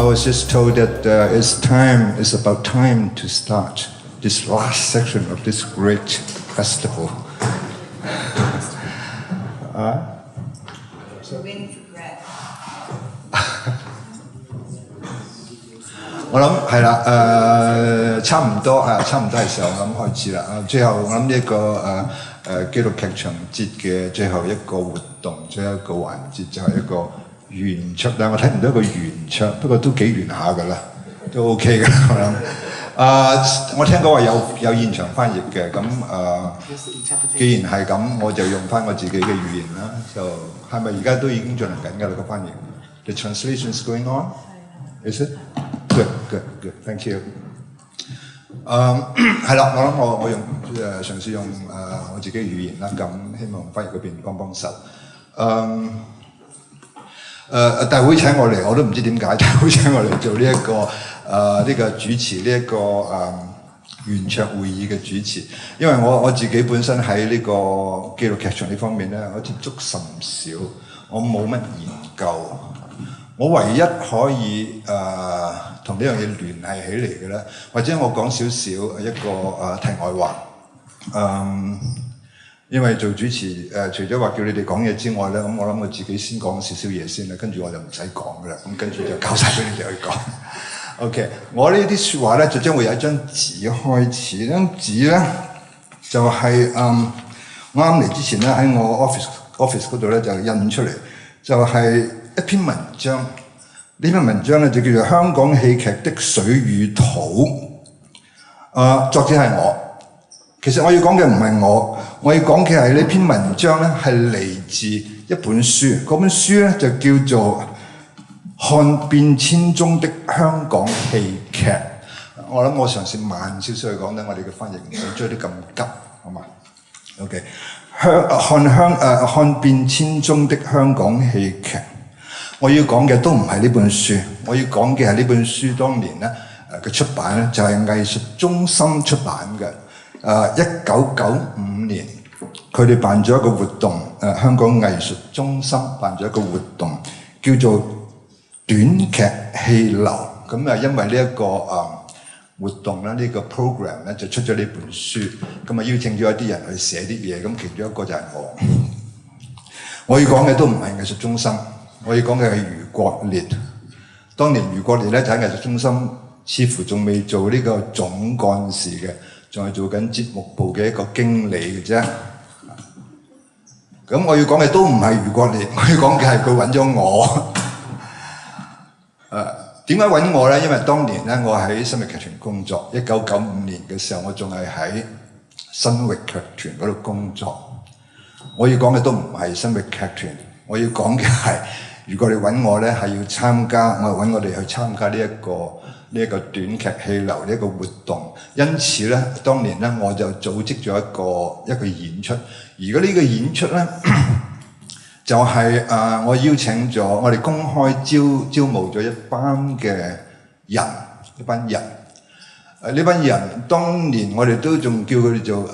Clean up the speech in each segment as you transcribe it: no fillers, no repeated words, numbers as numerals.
I was just told that it's about time to start this last section of this great festival. We're waiting for Greg. 我諗係啦，差唔多係時候咁開始啦。最後我諗呢一個紀錄劇場節嘅最後一個活動，最後一個環節就係一個圓桌，但係我睇唔到一個圓桌，不過都幾圓下㗎啦，都 OK 嘅我諗。我聽講話有現場翻譯嘅，咁既然係咁，我就用翻我自己嘅語言啦。就係咪而家都已經進行緊㗎啦個翻譯 ？The translation is going on. Is it? Good. Thank you. 係啦，我諗我用嘗試用我自己嘅語言啦，咁希望翻譯嗰邊幫手。大會請我嚟，我都唔知點解大會請我嚟做呢一個呢個主持呢一個圓桌會議嘅主持，因為我自己本身喺呢個紀錄劇場呢方面咧，我接觸甚少，我冇乜研究。我唯一可以同呢樣嘢聯繫起嚟嘅咧，或者我講少少一個題外話。因為做主持除咗話叫你哋講嘢之外咧，咁我諗我自己先講少少嘢先啦，跟住我就唔使講噶啦，咁跟住就交晒俾你哋去講。OK， 我呢啲説話咧就將會有一張紙開始，張紙咧就係我啱嚟之前咧喺我 office 嗰度咧就印出嚟，就係一篇文章。呢篇文章咧就叫做《香港戲劇的水與土》。作者係我。其實我要講嘅唔係我要講嘅係呢篇文章咧係嚟自一本書，嗰本書咧就叫做《看變遷中的香港戲劇》。我諗我嘗試慢少少去講咧，我哋嘅翻譯唔使追得咁急，好嘛 ？OK， 看變遷中的香港戲劇。我要講嘅都唔係呢本書，我要講嘅係呢本書當年咧嘅出版咧就係藝術中心出版嘅。1995年，佢哋辦咗一個活動，香港藝術中心辦咗一個活動，叫做短劇戲流。咁因為呢一個活動咧，呢個 program 咧就出咗呢本書，咁邀請咗一啲人去寫啲嘢，咁其中一個就係我。我要講嘅都唔係藝術中心，我要講嘅係余國烈。當年余國烈咧就喺藝術中心，似乎仲未做呢個總幹事嘅。仲係做緊節目部嘅一個經理嘅啫。咁我要講嘅都唔係余國烈，我要講嘅係佢揾咗我。點解揾我咧？因為當年咧我喺新域劇團工作，1995年嘅時候我仲係喺新域劇團嗰度工作。我要講嘅都唔係新域劇團，我要講嘅係如果你揾我咧係要參加，我揾我哋去參加呢一個短劇戲流呢一個活動，因此咧，當年咧我就組織咗一個演出。而家呢個演出咧，就係我邀請咗我哋公開招募咗一班人。呢班人當年我哋都仲叫佢哋做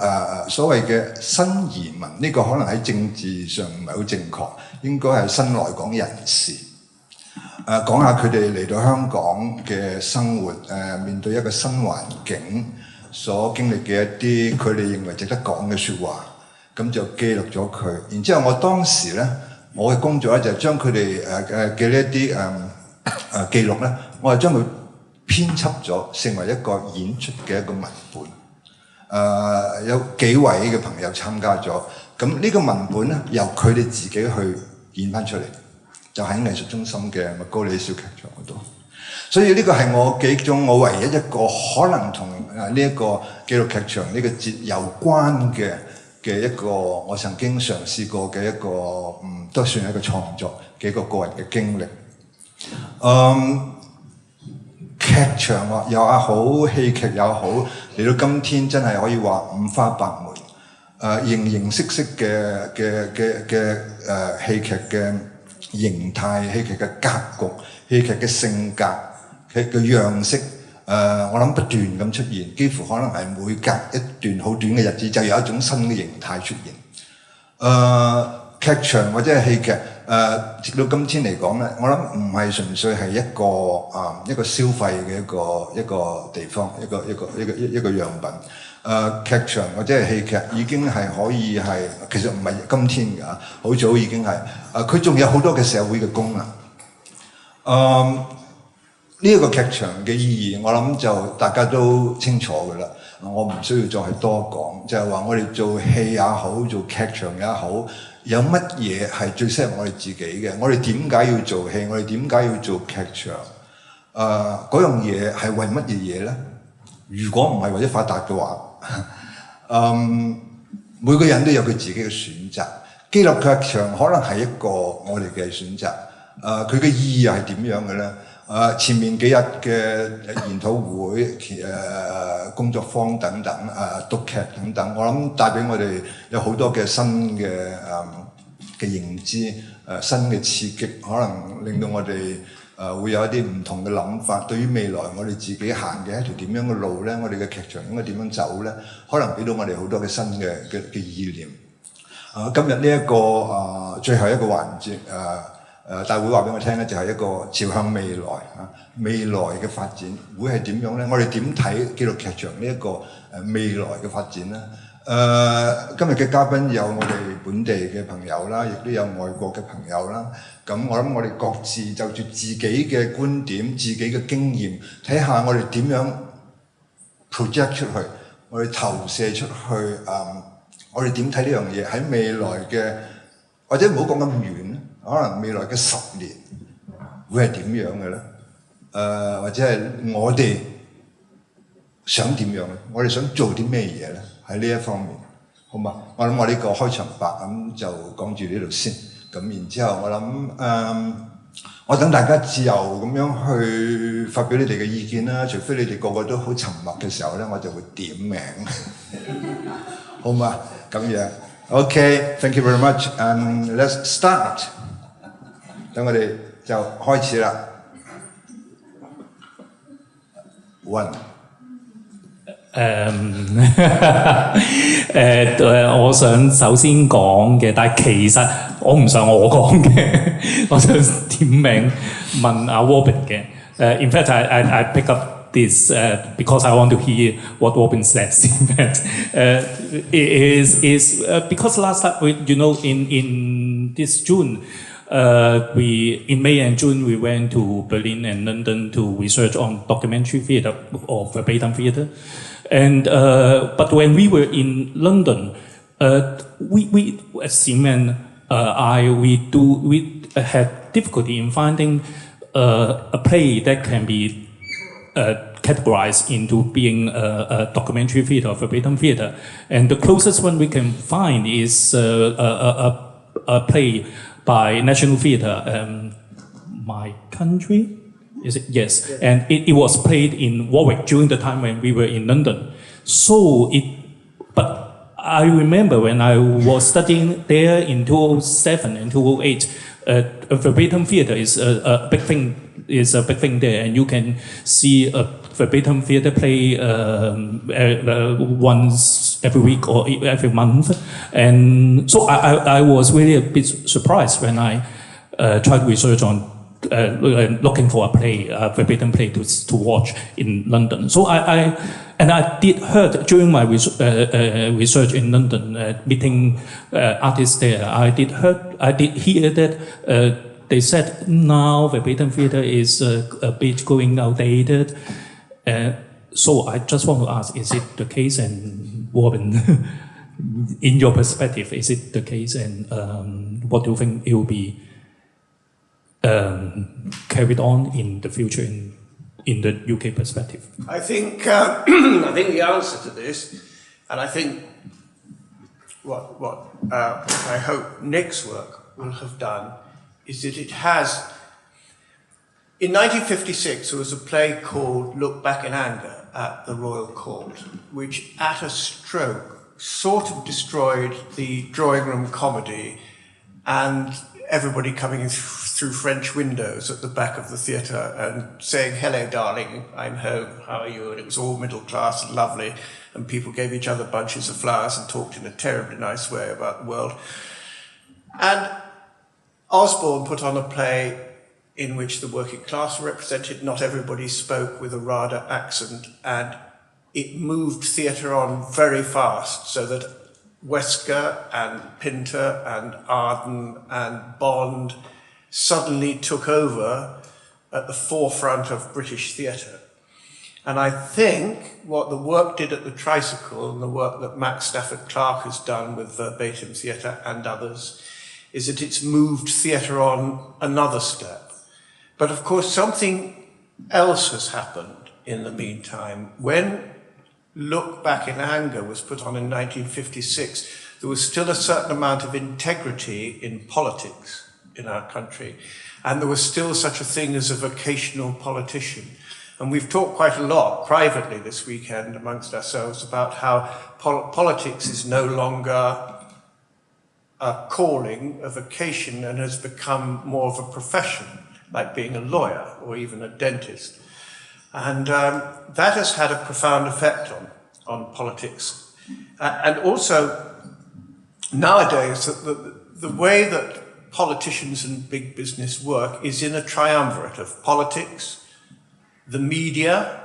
所謂嘅新移民，呢個可能喺政治上唔係好正確，應該係新來港人士。講下佢哋嚟到香港嘅生活，面對一個新環境所經歷嘅一啲佢哋認為值得講嘅説話，咁就記錄咗佢。然之後我當時咧，我嘅工作咧就係將佢哋嘅呢一啲記錄咧，我係將佢編輯咗，成為一個演出嘅一個文本。有幾位嘅朋友參加咗，咁呢個文本咧由佢哋自己去演翻出嚟。就喺藝術中心嘅麥高利小劇場嗰度，所以呢個係我記憶中我唯一一個可能同呢一個紀錄劇場呢個節有關嘅一個我曾經嘗試過嘅一個都算係一個創作嘅一個個人嘅經歷。劇場又好，戲劇又好，嚟到今天真係可以話五花八門，形形色色嘅戲劇嘅形態、戲劇嘅格局、戲劇嘅性格、戲劇嘅樣式，我諗不斷咁出現，幾乎可能係每隔一段好短嘅日子就有一種新嘅形態出現。劇場或者係戲劇直到今天嚟講咧，我諗唔係純粹係一個消費嘅一個地方，一個樣品。劇場或者係戲劇已經係可以係其實唔係今天㗎，好早已經係佢仲有好多嘅社會嘅功能。呢一個劇場嘅意義，我諗就大家都清楚㗎啦。我唔需要再多講，就係話我哋做戲也好，做劇場也好，有乜嘢係最適合我哋自己嘅？我哋點解要做戲？我哋點解要做劇場？嗰樣嘢係為乜嘢嘢咧？如果唔係為咗發達嘅話，每個人都有佢自己嘅選擇。紀錄劇場可能係一個我哋嘅選擇。佢嘅意義係點樣嘅咧？前面幾日嘅研討會、工作坊等等、讀劇等等，我諗帶俾我哋有好多嘅新嘅認知、新嘅刺激，可能令到我哋會有一啲唔同嘅諗法。對於未來我哋自己行嘅一條點樣嘅路咧，我哋嘅劇場應該點樣走咧？可能俾到我哋好多嘅新嘅意念。今日呢一個最後一個環節大會話俾我聽咧，就係一個朝向未來未來嘅發展會係點樣咧？我哋點睇紀錄劇場呢一個未來嘅發展咧？今日嘅嘉賓有我哋本地嘅朋友啦，亦都有外國嘅朋友啦。咁我諗我哋各自就住自己嘅觀點、自己嘅經驗，睇下我哋點樣 project 出去，我哋投射出去。我哋點睇呢樣嘢喺未來嘅，或者唔好講咁遠，可能未來嘅10年會係點樣嘅咧？或者係我哋想點樣咧？我哋想做啲咩嘢咧？喺呢一方面，好嘛？我諗我呢個開場白咁就講住呢度先。咁然之後我諗我等大家自由咁樣去發表你哋嘅意見啦。除非你哋個個都好沉默嘅時候咧，我就會點名，好嘛？咁樣 OK，thank you very much and let's start。等我哋就開始啦。One。我想首先講嘅，但係其實我唔想我講嘅，我想點名問阿 Robin 嘅。In fact, I pick up this because I want to hear what Robin says. In fact, is because last time, in this June, in May and June we went to Berlin and London to research on documentary theatre or verbatim theatre. And but when we were in London, we as Sim and we had difficulty in finding a play that can be categorized into being a documentary theatre or verbatim theatre. And the closest one we can find is a play by National Theatre, My Country. Is it? Yes. And it was played in Warwick during the time when we were in London. But I remember when I was studying there in 2007 and 2008, a verbatim theatre is a big thing. Is a big thing there, and you can see a verbatim theatre play once every week or every month. And so I was really a bit surprised when I tried research on looking for a play, a verbatim play to watch in London. So I did heard during my research in London, meeting artists there. I did hear that they said now verbatim theatre is a bit going outdated. So I just want to ask: is it the case? And Robin, in your perspective, is it the case? And what do you think it will be carried on in the future in the UK perspective? I think the answer to this, and I think what I hope Nick's work will have done, is that it has. In 1956, there was a play called Look Back in Anger at the Royal Court, which at a stroke sort of destroyed the drawing room comedy and everybody coming in through French windows at the back of the theatre and saying, "Hello, darling, I'm home, how are you?" And it was all middle class and lovely, and people gave each other bunches of flowers and talked in a terribly nice way about the world. And Osborne put on a play in which the working class were represented. Not everybody spoke with a RADA accent, and it moved theatre on very fast, so that Wesker and Pinter and Arden and Bond suddenly took over at the forefront of British theatre. And I think what the work did at the Tricycle and the work that Max Stafford Clark has done with Verbatim Theatre and others is that it's moved theatre on another step. But of course, something else has happened in the meantime. When Look Back in Anger was put on in 1956, there was still a certain amount of integrity in politics in our country. And there was still such a thing as a vocational politician. And we've talked quite a lot privately this weekend amongst ourselves about how politics is no longer a calling, a vocation, and has become more of a profession, like being a lawyer or even a dentist. And that has had a profound effect on politics. And also, nowadays, the way that politicians and big business work is in a triumvirate of politics, the media.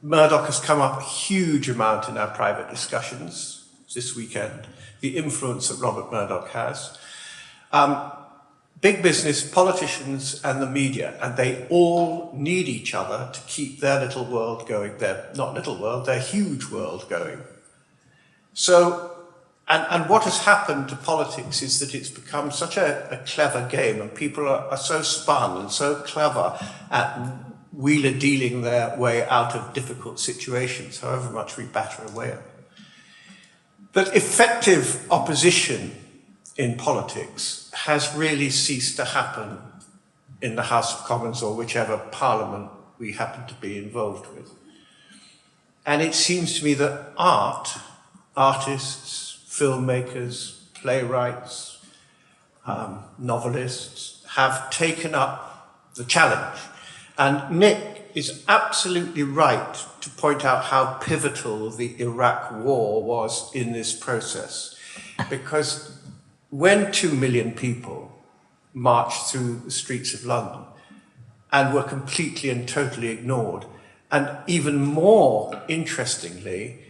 Murdoch has come up a huge amount in our private discussions this weekend, the influence that Robert Murdoch has. Big business, politicians, and the media, and they all need each other to keep their little world going, their not little world, their huge world going. So, and what has happened to politics is that it's become such a clever game, and people are so spun and so clever at wheeler-dealing their way out of difficult situations, however much we batter away at them, that effective opposition in politics has really ceased to happen in the House of Commons or whichever parliament we happen to be involved with. And it seems to me that artists, filmmakers, playwrights, novelists have taken up the challenge. And Nick is absolutely right to point out how pivotal the Iraq War was in this process. Because when 2 million people marched through the streets of London and were completely and totally ignored, and even more interestingly,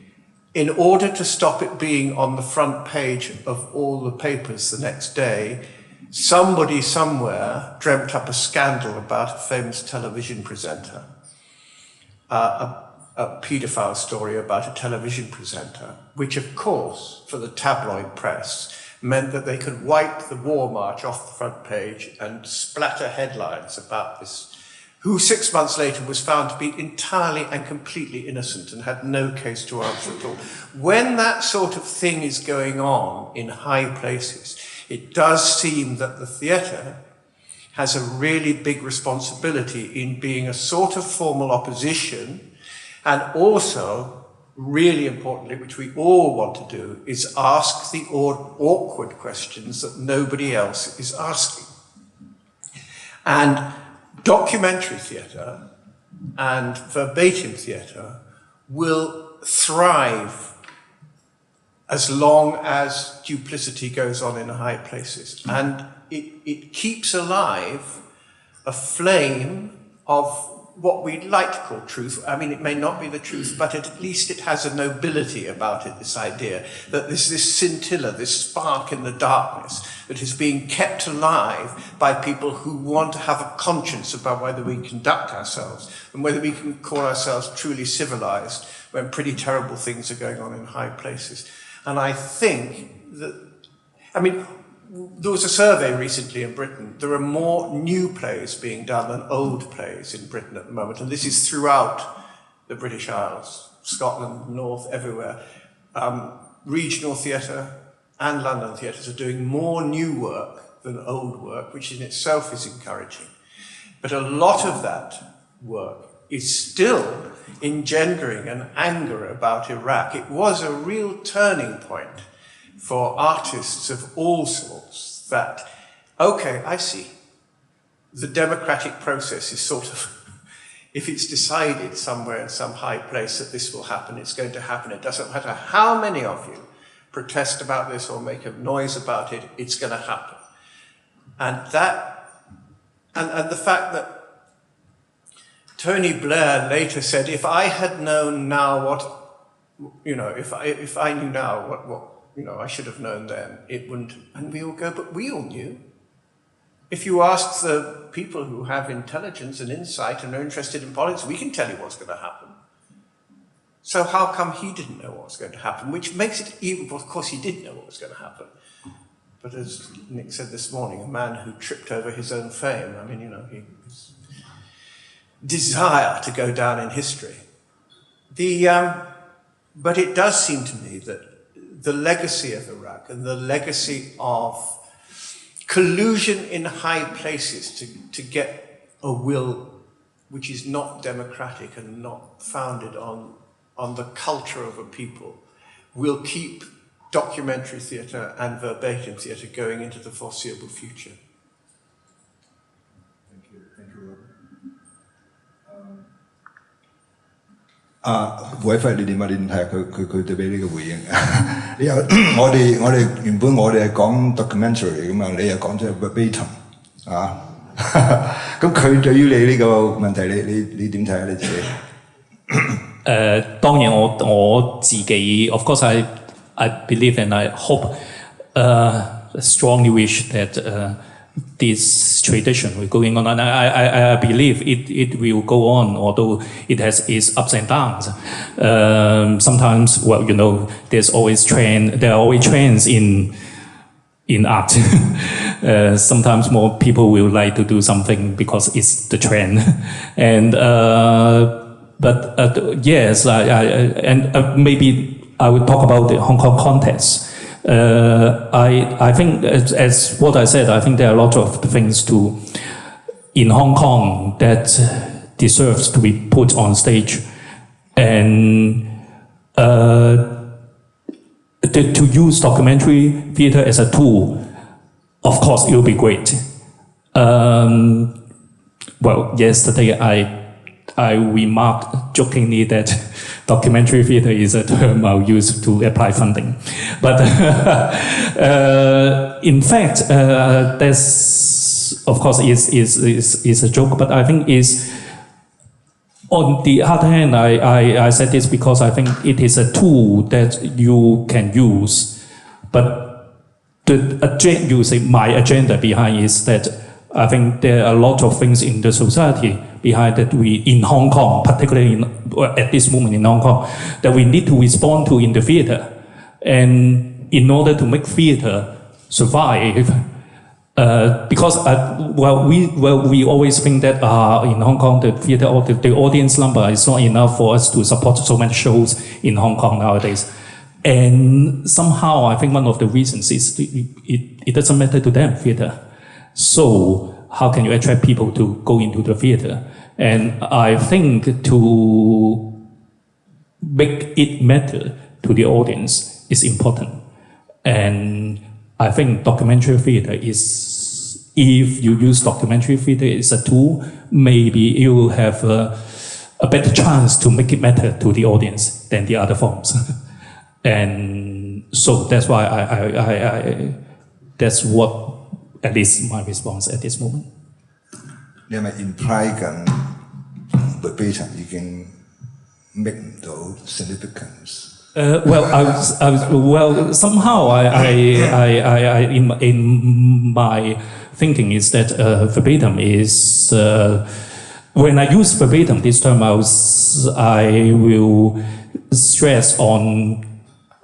in order to stop it being on the front page of all the papers the next day, somebody somewhere dreamt up a scandal about a famous television presenter, a paedophile story about a television presenter, which of course, for the tabloid press, meant that they could wipe the war march off the front page and splatter headlines about this, who 6 months later was found to be entirely and completely innocent and had no case to answer at all. When that sort of thing is going on in high places, it does seem that the theatre has a really big responsibility in being a sort of formal opposition, and also, really importantly, which we all want to do, is ask the awkward questions that nobody else is asking. And documentary theatre and verbatim theatre will thrive as long as duplicity goes on in high places. And it keeps alive a flame of what we'd like to call truth. I mean, it may not be the truth, but at least it has a nobility about it, this idea that there's this scintilla, this spark in the darkness that is being kept alive by people who want to have a conscience about whether we conduct ourselves and whether we can call ourselves truly civilized when pretty terrible things are going on in high places. And I think that, I mean, there was a survey recently in Britain. There are more new plays being done than old plays in Britain at the moment, and this is throughout the British Isles, Scotland, North, everywhere. Regional theatre and London theatres are doing more new work than old work, which in itself is encouraging. But a lot of that work is still engendering an anger about Iraq. It was a real turning point for artists of all sorts that, okay, I see. The democratic process is sort of, if it's decided somewhere in some high place that this will happen, it's going to happen. It doesn't matter how many of you protest about this or make a noise about it, it's going to happen. And the fact that Tony Blair later said, if I had known now what, if I knew now what I should have known then, it wouldn't, and we all go, but we all knew. If you ask the people who have intelligence and insight and are interested in politics, we can tell you what's going to happen. So how come he didn't know what was going to happen? Which makes it even, well, of course he did know what was going to happen. But as Nick said this morning, a man who tripped over his own fame, his desire to go down in history. But it does seem to me that the legacy of Iraq and the legacy of collusion in high places to get a will which is not democratic and not founded on the culture of a people will keep documentary theatre and verbatim theatre going into the foreseeable future. Thank you, Robert. 胡偉輝，你點啊？你點睇佢對俾呢個回應？你又我哋原本係講 documentary 㗎嘛，你又講咗 verbatim 啊？咁佢對於你呢個問題，你點睇啊？你自己？當然我自己 of course I believe and I hope strongly wish that this tradition will go on, and I believe it will go on, although it has its ups and downs. Sometimes, there are always trends in art. Sometimes more people will like to do something because it's the trend, and yes, and maybe I would talk about the Hong Kong context. I think, as what I said, I think there are a lot of things in Hong Kong that deserves to be put on stage, and to use documentary theatre as a tool, of course, it will be great. Well, yesterday I remarked jokingly that documentary theatre is a term I'll use to apply funding. But in fact, that's, of course, is a joke, but I think is, on the other hand, I said this because I think it is a tool that you can use, but you say my agenda behind is that I think there are a lot of things in the society behind that we, in Hong Kong, particularly at this moment in Hong Kong, that we need to respond to in the theatre. And in order to make theatre survive, because we always think that in Hong Kong the theatre or the audience number is not enough for us to support so many shows in Hong Kong nowadays. And somehow I think one of the reasons is it doesn't matter to them, theatre. So how can you attract people to go into the theatre? And I think to make it matter to the audience is important. And I think documentary theatre is, if you use documentary theatre as a tool, maybe you will have a better chance to make it matter to the audience than the other forms. And so that's why that's what, at least my response at this moment. 你係咪 imply 緊 verbatim 已經 make 唔到 significance？ Well, somehow in my thinking is that verbatim is when I use verbatim this term, I will stress on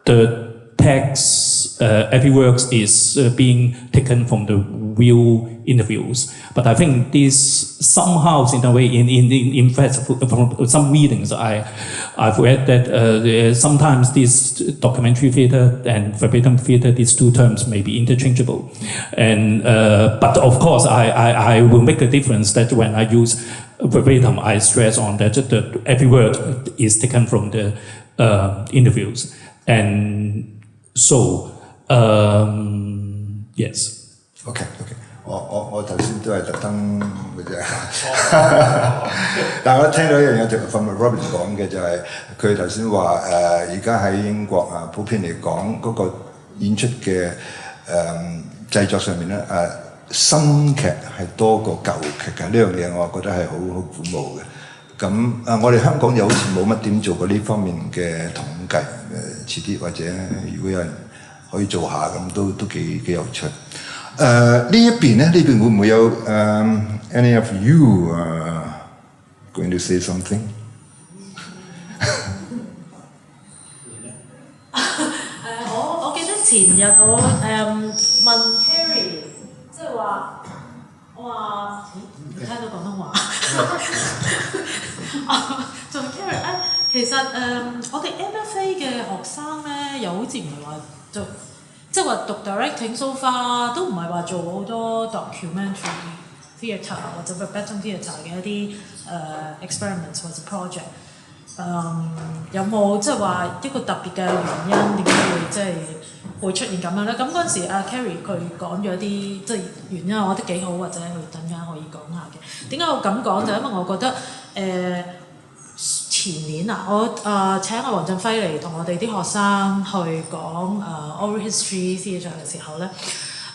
the text. Every work is being taken from the real interviews, but I think this somehow, in a way, in fact, from some readings I've read that sometimes this documentary theatre and verbatim theatre, these two terms may be interchangeable, and but of course I will make a difference that when I use verbatim, I stress on that every word is taken from the interviews, and so yes. OK， 我頭先都係特登嘅啫，但係我聽到一樣嘢就係 Robert 講嘅就係佢頭先話而家喺英國普遍嚟講嗰個演出嘅製作上面咧新劇係多過舊劇嘅呢樣嘢，我覺得係好鼓舞嘅。咁我哋香港又好似冇乜點做過呢方面嘅統計，遲啲或者如果有人可以做下咁都幾有趣。呢一邊咧，呢邊會唔會有any of you going to say something？ 我記得前日我問 Carrie， 即係話我話唔聽到廣東話。就 Carrie 其實我哋 MFA 嘅學生咧，又好似唔係話做。即係話讀 directing so far 都唔係話做好多 documentary theatre 或者 verbatim theatre 嘅一啲experiments 或者 project，有冇即係話一個特別嘅原因點解會即係會出現咁樣咧？咁嗰陣時阿 Carrie 佢講咗啲即係原因，我覺得幾好，或者佢等間可以講下嘅。點解我咁講就因為我覺得前年我請阿黃振輝嚟同我哋啲學生去講oral history theatre 嘅時候咧，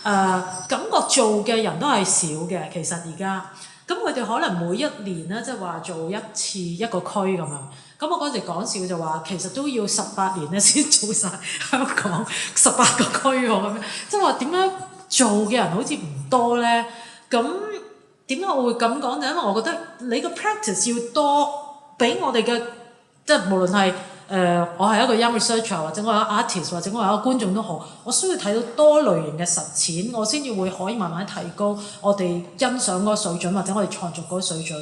感覺做嘅人都係少嘅。其實而家咁佢哋可能每一年咧，即係話做一次一個區咁樣。咁我嗰陣時講笑就話，其實都要18年咧先做晒香港18個區喎咁樣。即係話點解做嘅人好似唔多咧？咁點解我會咁講？就因為我覺得你個 practice 要多。俾我哋嘅即係無論係我係一個 young researcher 或者我係一個 artist 或者我係一個觀眾都好，我需要睇到多類型嘅實踐，我先至會可以慢慢提高我哋欣賞嗰個水準或者我哋創作嗰個水準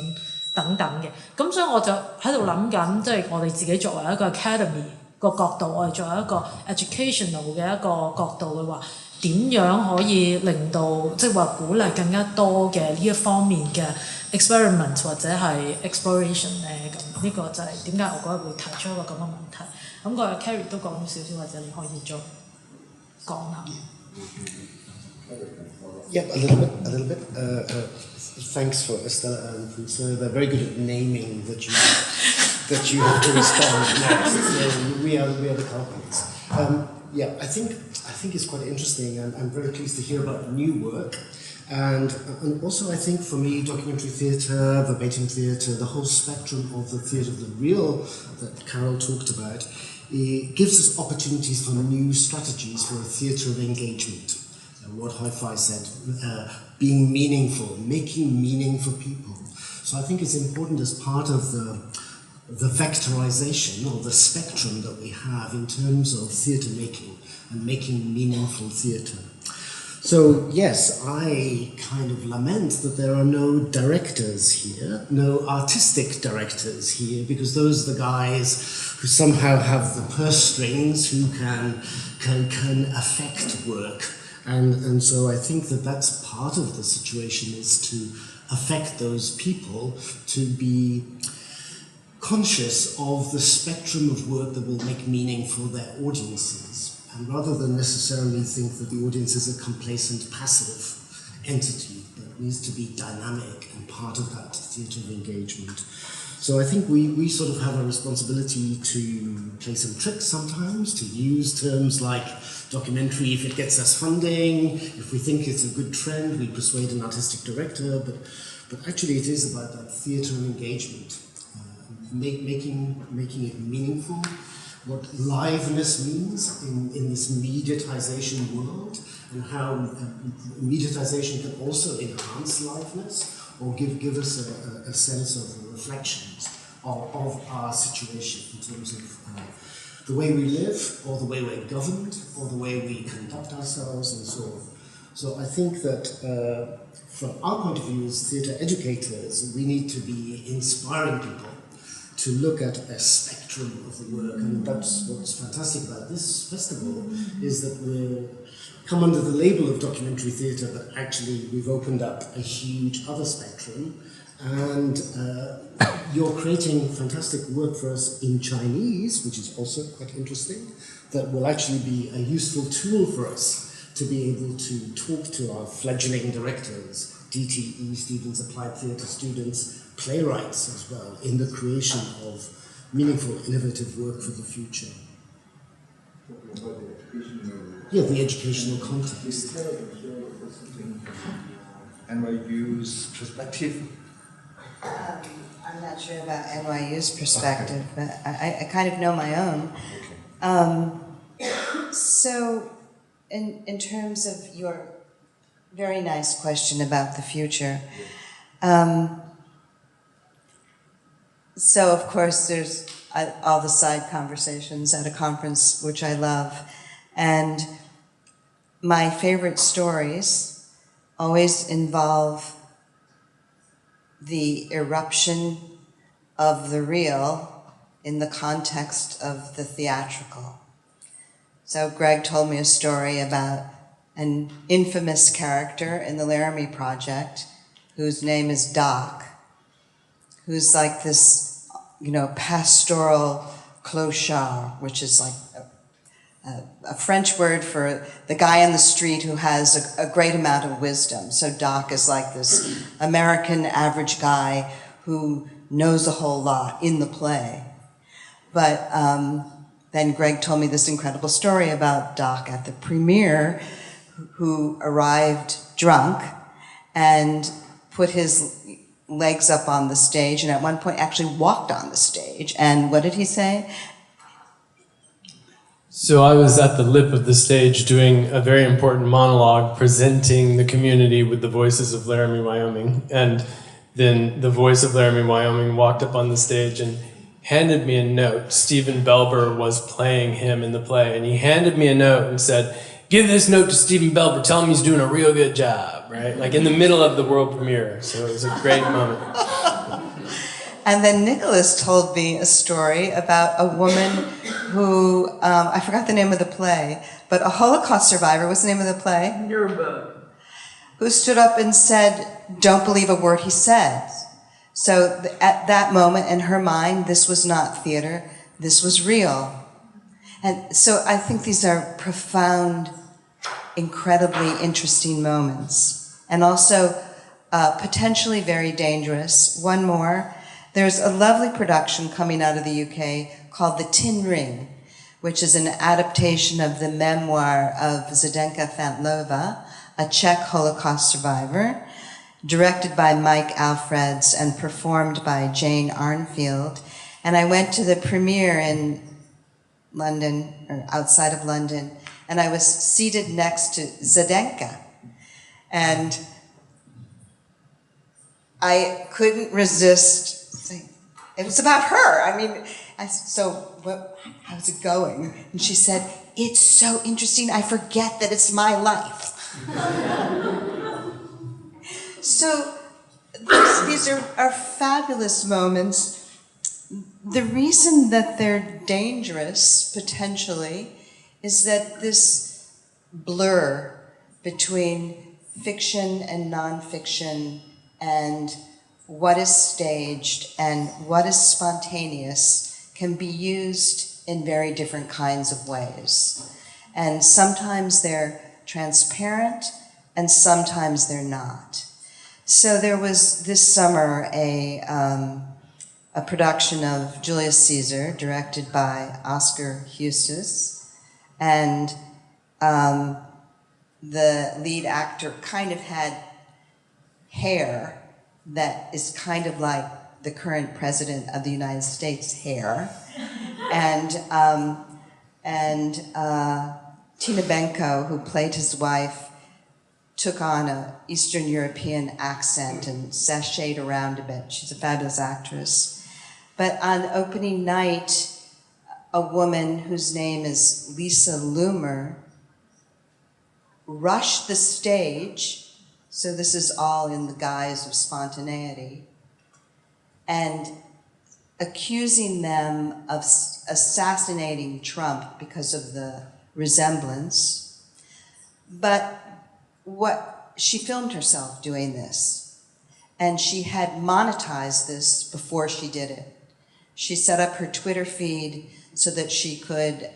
等等嘅。咁所以我就喺度諗緊，即係我哋自己作為一個 academy 個角度，我哋作為一個 educational 嘅一個角度嘅話，點樣可以令到即係話鼓勵更加多嘅呢一方面嘅 experiment 或者係 exploration 咧？咁呢個就係點解我嗰日會提出一個咁嘅問題。咁個 Carrie 都講咗少少，或者你可以再講下。Yep, a little bit. Thanks for Estella and Prusa. They're very good at naming that you have to respond next. So we are the culprits. Yeah, I think it's quite interesting, and I'm very pleased to hear about new work. And also I think for me, documentary theatre, verbatim theatre, the whole spectrum of the theatre of the real that Carol talked about, it gives us opportunities for new strategies for a theatre of engagement. What Hi-Fi said, being meaningful, making meaning for people. So I think it's important as part of the vectorization or the spectrum that we have in terms of theatre making and making meaningful theatre. So yes, I kind of lament that there are no directors here, no artistic directors here, because those are the guys who somehow have the purse strings, who can affect work. And so I think that that's part of the situation, is to affect those people, to be conscious of the spectrum of work that will make meaning for their audiences. And rather than necessarily think that the audience is a complacent, passive entity that needs to be dynamic and part of that theatre of engagement. So I think we sort of have a responsibility to play some tricks sometimes, to use terms like documentary if it gets us funding, if we think it's a good trend, we persuade an artistic director, but actually it is about that theatre of engagement, making it meaningful, what liveness means in this mediatization world, and how mediatization can also enhance liveness or give us a sense of reflections of our situation in terms of the way we live, or the way we're governed, or the way we conduct ourselves, and so on. So I think that from our point of view as theatre educators, we need to be inspiring people to look at a spectrum of the work, and that's what's fantastic about this festival, is that we come under the label of documentary theatre, but actually we've opened up a huge other spectrum, and you're creating fantastic work for us in Chinese, which is also quite interesting, that will actually be a useful tool for us to be able to talk to our fledgling directors, DTE students, applied theatre students, playwrights as well, in the creation of meaningful, innovative work for the future. Yeah, the educational context. NYU's perspective? I'm not sure about NYU's perspective, but I kind of know my own. So, in terms of your very nice question about the future, so of course there's all the side conversations at a conference, which I love, and my favorite stories always involve the eruption of the real in the context of the theatrical. So Greg told me a story about an infamous character in the Laramie Project whose name is Doc, who's like this, pastoral clochard, which is like a French word for the guy on the street who has a great amount of wisdom. So Doc is like this American average guy who knows a whole lot in the play. But then Greg told me this incredible story about Doc at the premiere, who arrived drunk and put his legs up on the stage, and at one point actually walked on the stage. And what did he say? So I was at the lip of the stage doing a very important monologue presenting the community with the voices of Laramie, Wyoming. And then the voice of Laramie, Wyoming walked up on the stage and handed me a note. Stephen Belber was playing him in the play, and he handed me a note and said, "Give this note to Stephen Belber, tell him he's doing a real good job," right? Like in the middle of the world premiere. So it was a great moment. And then Nicholas told me a story about a woman who, I forgot the name of the play, but a Holocaust survivor, what's the name of the play? Nuremberg. Who stood up and said, "Don't believe a word he says." So at that moment in her mind, this was not theater, this was real. And so I think these are profound, incredibly interesting moments. And also potentially very dangerous. One more. There's a lovely production coming out of the UK called The Tin Ring, which is an adaptation of the memoir of Zdenka Fantlova, a Czech Holocaust survivor, directed by Mike Alfreds and performed by Jane Arnfield. And I went to the premiere in London, or outside of London, and I was seated next to Zdenka. And I couldn't resist. It was about her. I mean, how's it going? And she said, "It's so interesting, I forget that it's my life." So these are fabulous moments. The reason that they're dangerous, potentially, is that this blur between fiction and nonfiction and what is staged and what is spontaneous can be used in very different kinds of ways. And sometimes they're transparent and sometimes they're not. So there was this summer a production of Julius Caesar directed by Oscar Hustis, and the lead actor kind of had hair that is kind of like the current president of the United States hair. And Tina Benko, who played his wife, took on an Eastern European accent and sashayed around a bit. She's a fabulous actress. But on opening night, a woman whose name is Lisa Loomer rushed the stage. So this is all in the guise of spontaneity, and accusing them of assassinating Trump because of the resemblance. But she filmed herself doing this, and she had monetized this before she did it. She set up her Twitter feed so that she could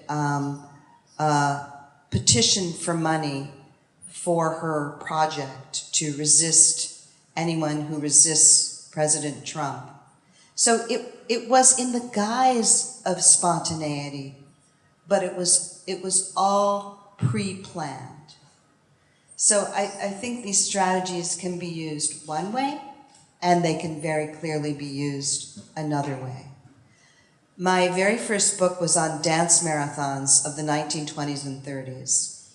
petition for money for her project to resist anyone who resists President Trump. So it was in the guise of spontaneity, but it was all pre-planned. So I think these strategies can be used one way, and they can very clearly be used another way. My very first book was on dance marathons of the 1920s and 30s.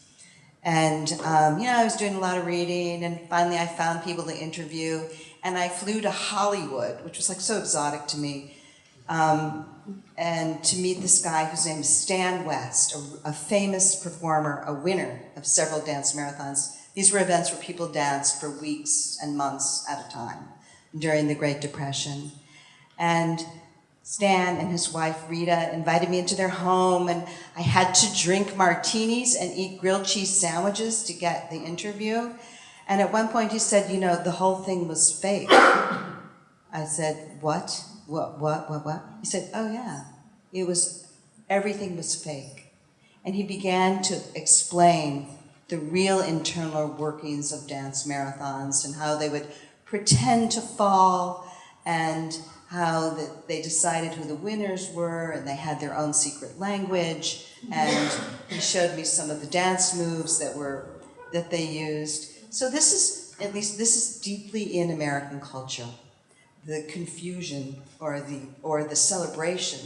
And, I was doing a lot of reading, and finally I found people to interview, and I flew to Hollywood, which was like so exotic to me, and to meet this guy whose name is Stan West, a famous performer, a winner of several dance marathons. These were events where people danced for weeks and months at a time during the Great Depression. And Stan and his wife Rita invited me into their home, and I had to drink martinis and eat grilled cheese sandwiches to get the interview. And at one point he said, the whole thing was fake. I said, what? What? He said, oh yeah, everything was fake. And he began to explain the real internal workings of dance marathons and how they would pretend to fall, and how they decided who the winners were, and they had their own secret language. And he showed me some of the dance moves that they used. So this is deeply in American culture, the confusion or the celebration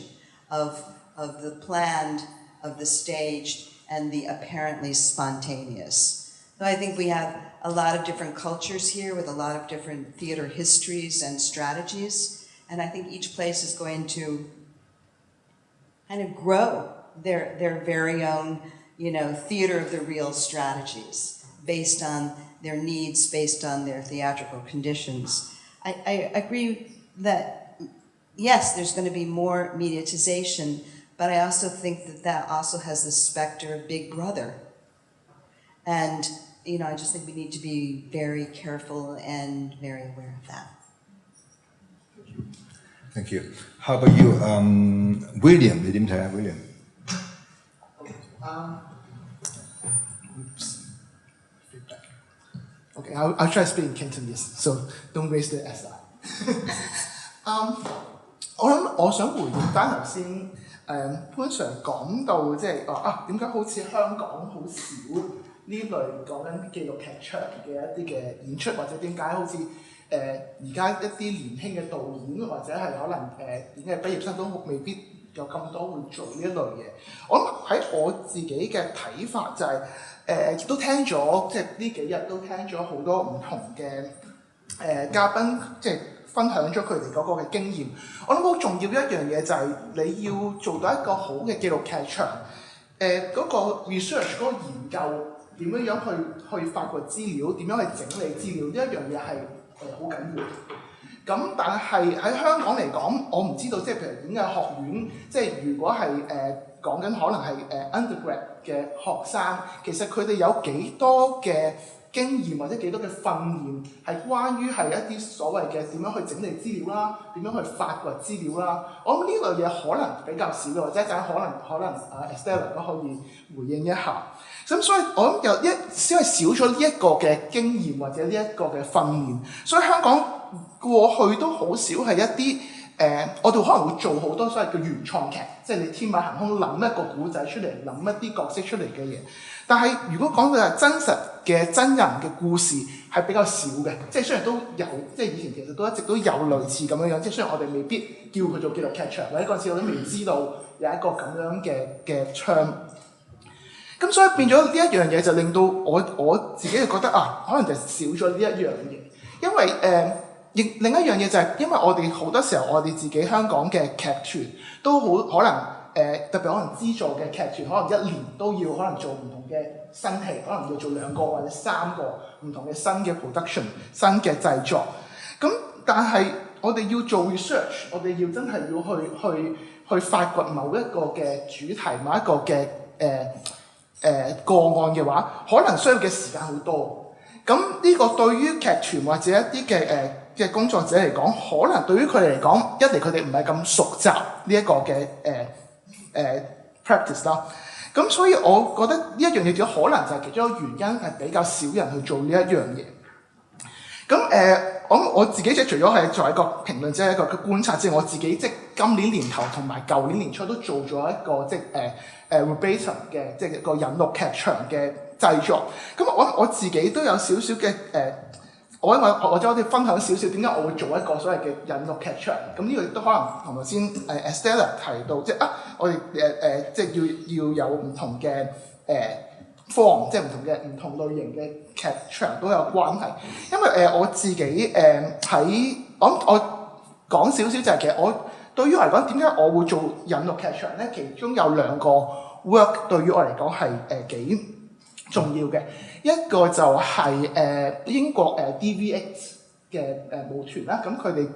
of the planned, of the staged, and the apparently spontaneous. So I think we have a lot of different cultures here with a lot of different theater histories and strategies, and I think each place is going to kind of grow their very own, theater of the real strategies based on their needs, based on their theatrical conditions. I agree that, yes, there's going to be more mediatization, but I also think that also has the specter of Big Brother. And, I just think we need to be very careful and very aware of that. Thank you. How about you, William? 你點睇啊 William? Oops. Feedback. Okay, I'll try to speak in Cantonese, so don't waste the SI. 我想回應翻頭先潘 Sir 講到點解好似香港好少呢類講緊紀錄劇場嘅一啲嘅演出，或者點解好似而家一啲年輕嘅導演或者係可能演藝畢業生都未必有咁多會做呢一類嘢。我諗喺我自己嘅睇法就係都聽咗呢幾日都聽咗好多唔同嘅嘉賓分享咗佢哋嗰個嘅經驗。我諗好重要一樣嘢就係你要做到一個好嘅紀錄劇場，嗰個 research 嗰個研究點樣去發掘資料，點樣去整理資料，呢一樣嘢係好緊要。咁但係喺香港嚟講，我唔知道譬如演藝學院，如果係講緊可能係undergrad 嘅學生，其實佢哋有幾多嘅經驗或者幾多嘅訓練係關於係一啲所謂嘅點樣去整理資料啦，點樣去發掘資料啦。我諗呢類嘢可能比較少嘅，或者一陣可能Estella 都可以回應一下。咁所以我諗因為少咗呢一個嘅經驗或者呢一個嘅訓練，所以香港過去都好少係一啲我哋可能會做好多所謂嘅原創劇，即係你天馬行空諗一個古仔出嚟，諗一啲角色出嚟嘅嘢。但係如果講到係真實嘅真人嘅故事係比較少嘅，即係雖然都有，即係以前其實都一直都有類似咁樣，即係雖然我哋未必叫佢做紀錄劇場，或者嗰陣時我都未知道有一個咁樣嘅term。咁所以變咗呢一樣嘢就令到我自己就覺得可能就少咗呢一樣嘢，因為另一樣嘢就係因為我哋好多時候我哋自己香港嘅劇團都好可能特別可能資助嘅劇團，可能一年都要可能做唔同嘅新戲，可能要做2個或者3個唔同嘅新嘅 production、新嘅製作。咁但係我哋要做 research， 我哋要真係要去發掘某一個嘅主題、某一個嘅個案嘅話，可能需要嘅時間好多。咁呢個對於劇團或者一啲嘅工作者嚟講，可能對於佢哋嚟講，一嚟佢哋唔係咁熟習呢一個嘅practice 啦。咁所以我覺得呢一樣嘢只可能就係其中一個原因係比較少人去做呢一樣嘢。咁我自己除咗係作為一個評論者、一個觀察之外，我自己今年年頭同埋舊年年初都做咗一個verbatim 嘅一個引錄劇場嘅製作。咁我自己都有少少嘅我哋分享少少點解我會做一個所謂嘅引錄劇場。咁呢個亦都可能同頭先Estella 提到，即係我哋即係要有唔同嘅form，即係唔同類型嘅劇場都有關係。因為我自己喺我講少少就係其實我對於我嚟講點解我會做引錄劇場咧？其中有兩個 work 對於我嚟講係幾重要嘅。一個就係英國DVX 嘅舞團啦，咁佢哋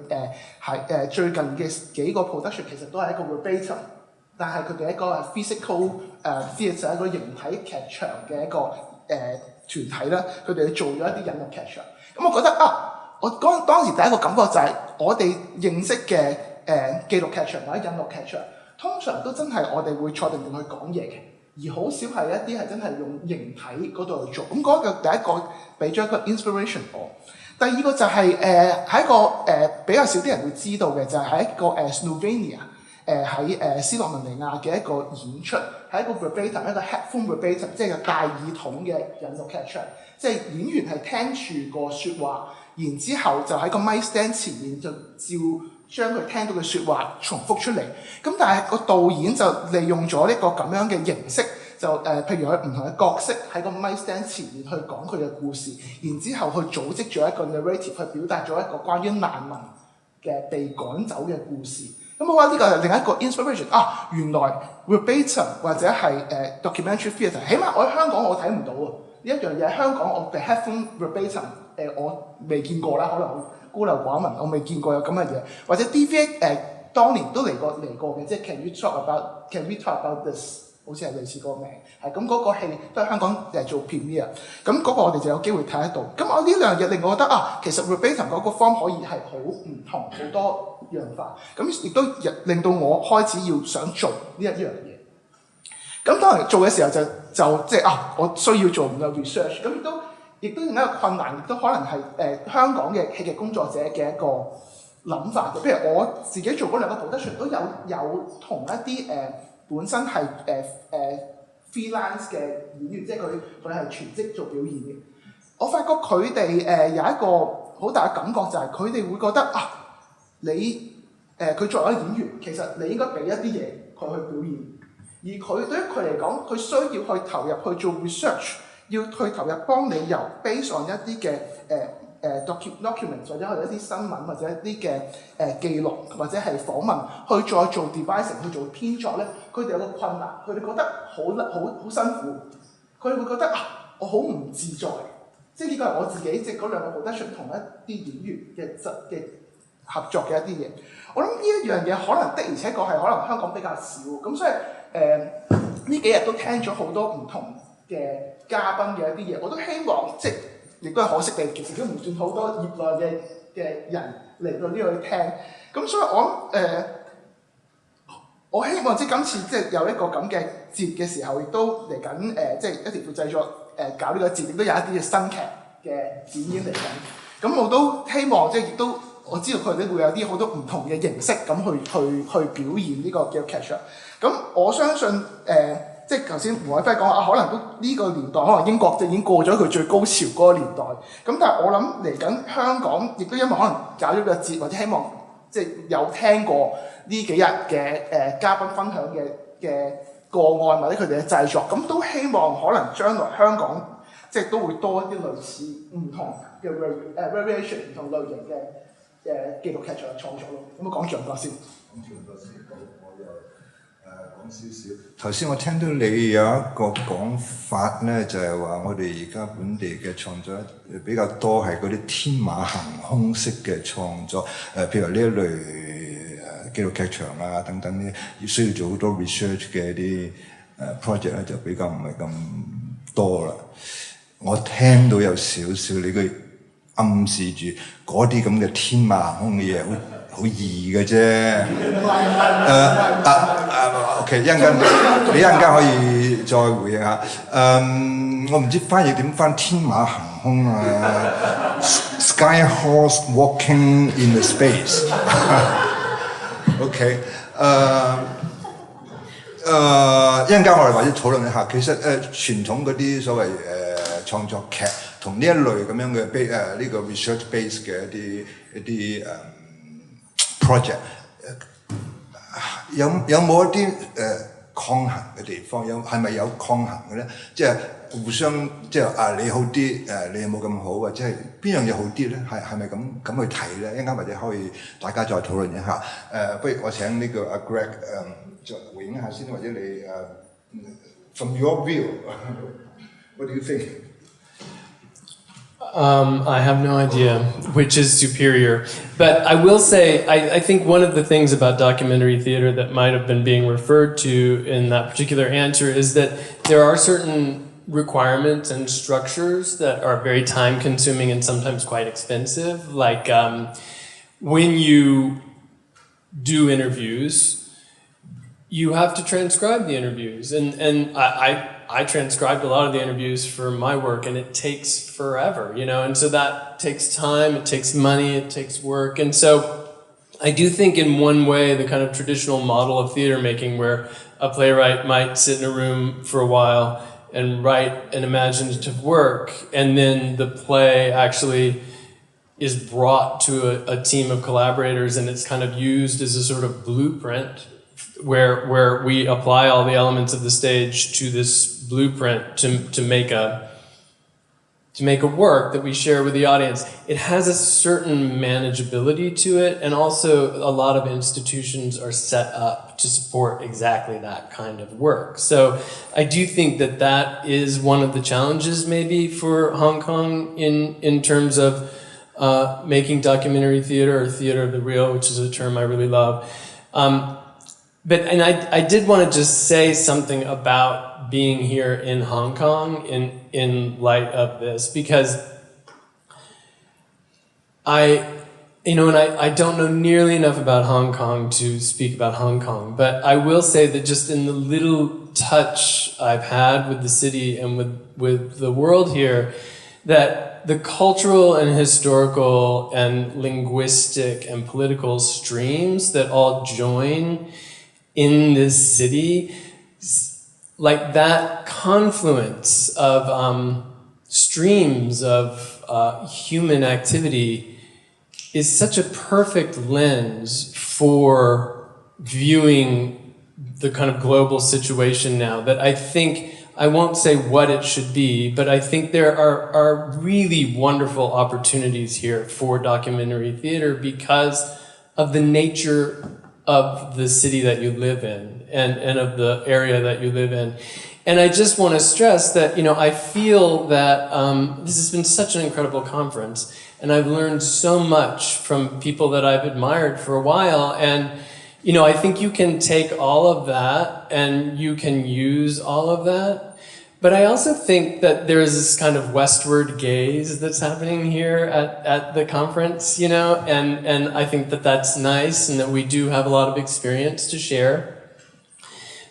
係最近嘅幾個 production 其實都係一個 verbatim， 但係佢哋一個 physical theatre 一個形體劇場嘅一個團體啦，佢哋做咗一啲引錄劇場。咁我覺得我當時第一個感覺就係我哋認識嘅紀錄劇場或者引錄劇場，通常都真係我哋會坐定定去講嘢嘅。而好少係一啲係真係用形體嗰度去做，咁嗰個第一個俾咗一個 inspiration 我。第二個就係喺一個比較少啲人會知道嘅，就係喺一個Slovenia 喺斯洛文尼亞嘅一個演出，係一個 verbatim 一個 headphone verbatim， 即係個戴耳筒嘅引錄劇場，即係演員係聽住個説話，然之後就喺個 mic stand 前面就照將佢聽到嘅説話重複出嚟，咁但係個導演就利用咗呢個咁樣嘅形式，就譬如佢唔同嘅角色喺個 mic stand 前面去講佢嘅故事，然之後去組織咗一個 narrative 去表達咗一個關於難民嘅被趕走嘅故事。咁我覺得呢個係另一個 inspiration 原來 verbatim 或者係documentary theatre， 起碼我喺香港我睇唔到呢一樣嘢。香港我嘅 headphone verbatim 我未見過啦，可能孤陋寡聞，我未見過有咁嘅嘢，或者 DVX 當年都嚟過嘅，即係 Can we talk about this？ 好似係類似個名，係咁嗰個戲都喺香港做 premiere， 咁嗰個我哋就有機會睇得到。咁我呢兩樣嘢令我覺得其實 verbatim 嗰個 form 可以係好唔同，好多樣化，咁亦都令到我開始要想做呢一樣嘢。咁當然做嘅時候就即係我需要做唔同 research， 咁亦都另一個困難，亦都可能係香港嘅戲劇工作者嘅一個諗法嘅。譬如我自己做嗰兩個 production 都有同一啲本身係freelance 嘅演員，即係佢係全職做表演嘅。我發覺佢哋有一個好大嘅感覺，就係佢哋會覺得你佢作為一個演員，其實你應該俾一啲嘢佢去表演，而佢對於佢嚟講，佢需要去投入去做 research。要去投入幫你由 base on 一啲嘅documents 或者係一啲新聞或者一啲嘅記錄或者係訪問，去再做 devising 去做編作咧，佢哋有個困難，佢哋覺得好辛苦，佢哋會覺得我好唔自在，即係呢個係我自己即係嗰兩個 production 同一啲演員嘅合作嘅一啲嘢。我諗呢一樣嘢可能的而且確係可能香港比較少，咁所以呢幾日都聽咗好多唔同嘅嘉賓嘅一啲嘢，我都希望即係亦都係可惜地，其實都唔算好多業內嘅人嚟到呢度去聽。咁所以我希望即係今次即係有一個咁嘅節嘅時候，亦都嚟緊即係一條褲製作搞呢個節，亦都有一啲嘅新劇嘅展演嚟緊。咁我都希望即係亦都我知道佢哋會有啲好多唔同嘅形式咁去表現呢個嘅劇場。咁我相信即係頭先胡偉輝講可能都呢個年代，可能英國就已經過咗佢最高潮嗰個年代。咁但係我諗嚟緊香港，亦都因為可能搞咗個節，或者希望即係有聽過呢幾日嘅嘉賓分享嘅個案，或者佢哋嘅製作，咁都希望可能將來香港即係都會多一啲類似唔同嘅 variation 唔同類型嘅紀錄劇場嘅創作咯。咁我講象角先。講少少。頭先我聽到你有一個講法咧，就係話我哋而家本地嘅創作比較多係嗰啲天馬行空式嘅創作，譬如呢一類紀錄劇場啊等等呢，需要做好多 research 嘅一啲project 咧，就比較唔係咁多啦。我聽到有少少你嘅暗示住嗰啲咁嘅天馬行空嘅嘢，好易嘅啫。OK， 你一陣間可以再回應下。我唔知翻譯點翻天馬行空啊 ，Sky horse walking in the space。OK，一陣間我哋或者討論一下，其實傳統嗰啲所謂創作劇同呢一類咁樣嘅呢個 research base 嘅一啲project， 有冇一啲抗衡嘅地方？係咪有抗衡嘅咧？即係互相即係你好啲，你有冇咁好，或者係邊樣嘢好啲咧？係咪咁去睇咧？一陣間或者可以大家再討論一下。不如我請呢個阿 Greg 再回應一下先，或者你from your view what do you think? I have no idea which is superior. But I will say, I think one of the things about documentary theater that might have been being referred to in that particular answer is that there are certain requirements and structures that are very time-consuming and sometimes quite expensive. Like when you do interviews, you have to transcribe the interviews. And I transcribed a lot of the interviews for my work, and it takes forever, you know, and so that takes time, it takes money, it takes work. And so I do think in one way the kind of traditional model of theater making where a playwright might sit in a room for a while and write an imaginative work, and then the play actually is brought to a team of collaborators, and it's kind of used as a sort of blueprint where we apply all the elements of the stage to this blueprint to make a work that we share with the audience. It has a certain manageability to it, and also a lot of institutions are set up to support exactly that kind of work. So I do think that that is one of the challenges maybe for Hong Kong in terms of making documentary theater or theater of the real, which is a term I really love. But I did want to just say something about being here in Hong Kong in light of this, because I don't know nearly enough about Hong Kong to speak about Hong Kong, but I will say that just in the little touch I've had with the city and with the world here, that the cultural and historical and linguistic and political streams that all join in this city, like that confluence of streams of human activity is such a perfect lens for viewing the kind of global situation now that I think, I won't say what it should be, but I think there are really wonderful opportunities here for documentary theater because of the nature of the city that you live in and of the area that you live in. And I just want to stress that, I feel that this has been such an incredible conference, and I've learned so much from people that I've admired for a while. And, I think you can take all of that and you can use all of that. But I also think that there is this kind of westward gaze that's happening here at the conference, and I think that that's nice and that we do have a lot of experience to share.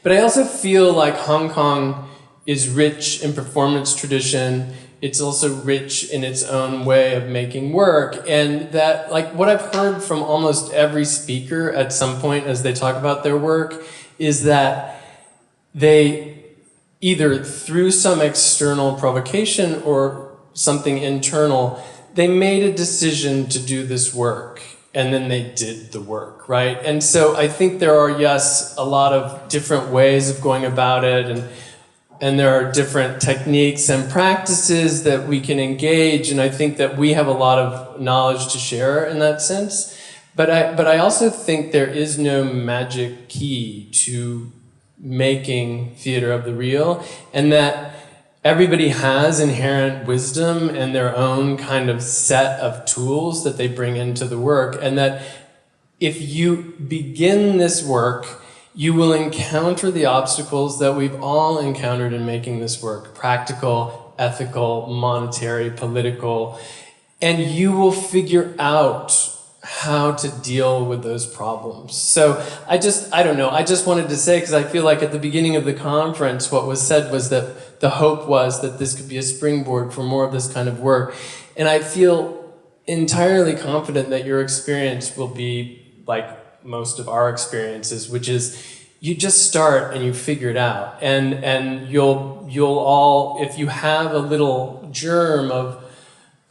But I also feel like Hong Kong is rich in performance tradition. It's also rich in its own way of making work. And that, like, what I've heard from almost every speaker at some point as they talk about their work is that they either through some external provocation or something internal, they made a decision to do this work, and then they did the work, right? And so I think there are, yes, a lot of different ways of going about it, and there are different techniques and practices that we can engage, and I think that we have a lot of knowledge to share in that sense. But I also think there is no magic key to making theater of the real, and that everybody has inherent wisdom and their own kind of set of tools that they bring into the work, and that if you begin this work, you will encounter the obstacles that we've all encountered in making this work: practical, ethical, monetary, political, and you will figure out how to deal with those problems. So I don't know, I just wanted to say, because I feel like at the beginning of the conference, what was said was that the hope was that this could be a springboard for more of this kind of work. And I feel entirely confident that your experience will be like most of our experiences, which is you just start and you figure it out, and you'll all, if you have a little germ of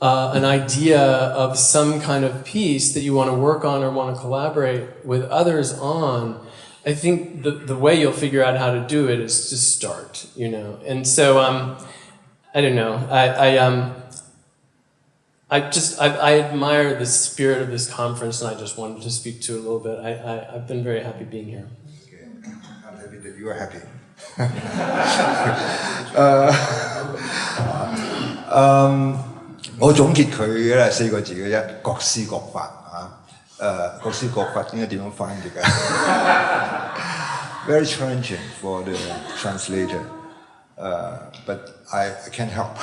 an idea of some kind of piece that you want to work on or want to collaborate with others on, I think the way you'll figure out how to do it is to start, you know. And so I don't know, I admire the spirit of this conference, and I just wanted to speak to it a little bit. I've been very happy being here. Okay. I'm happy that you are happy.我總結佢咧4個字嘅啫，各施各法啊。各施各法應該點樣翻譯嘅？Very challenging for the translator, but I can't help.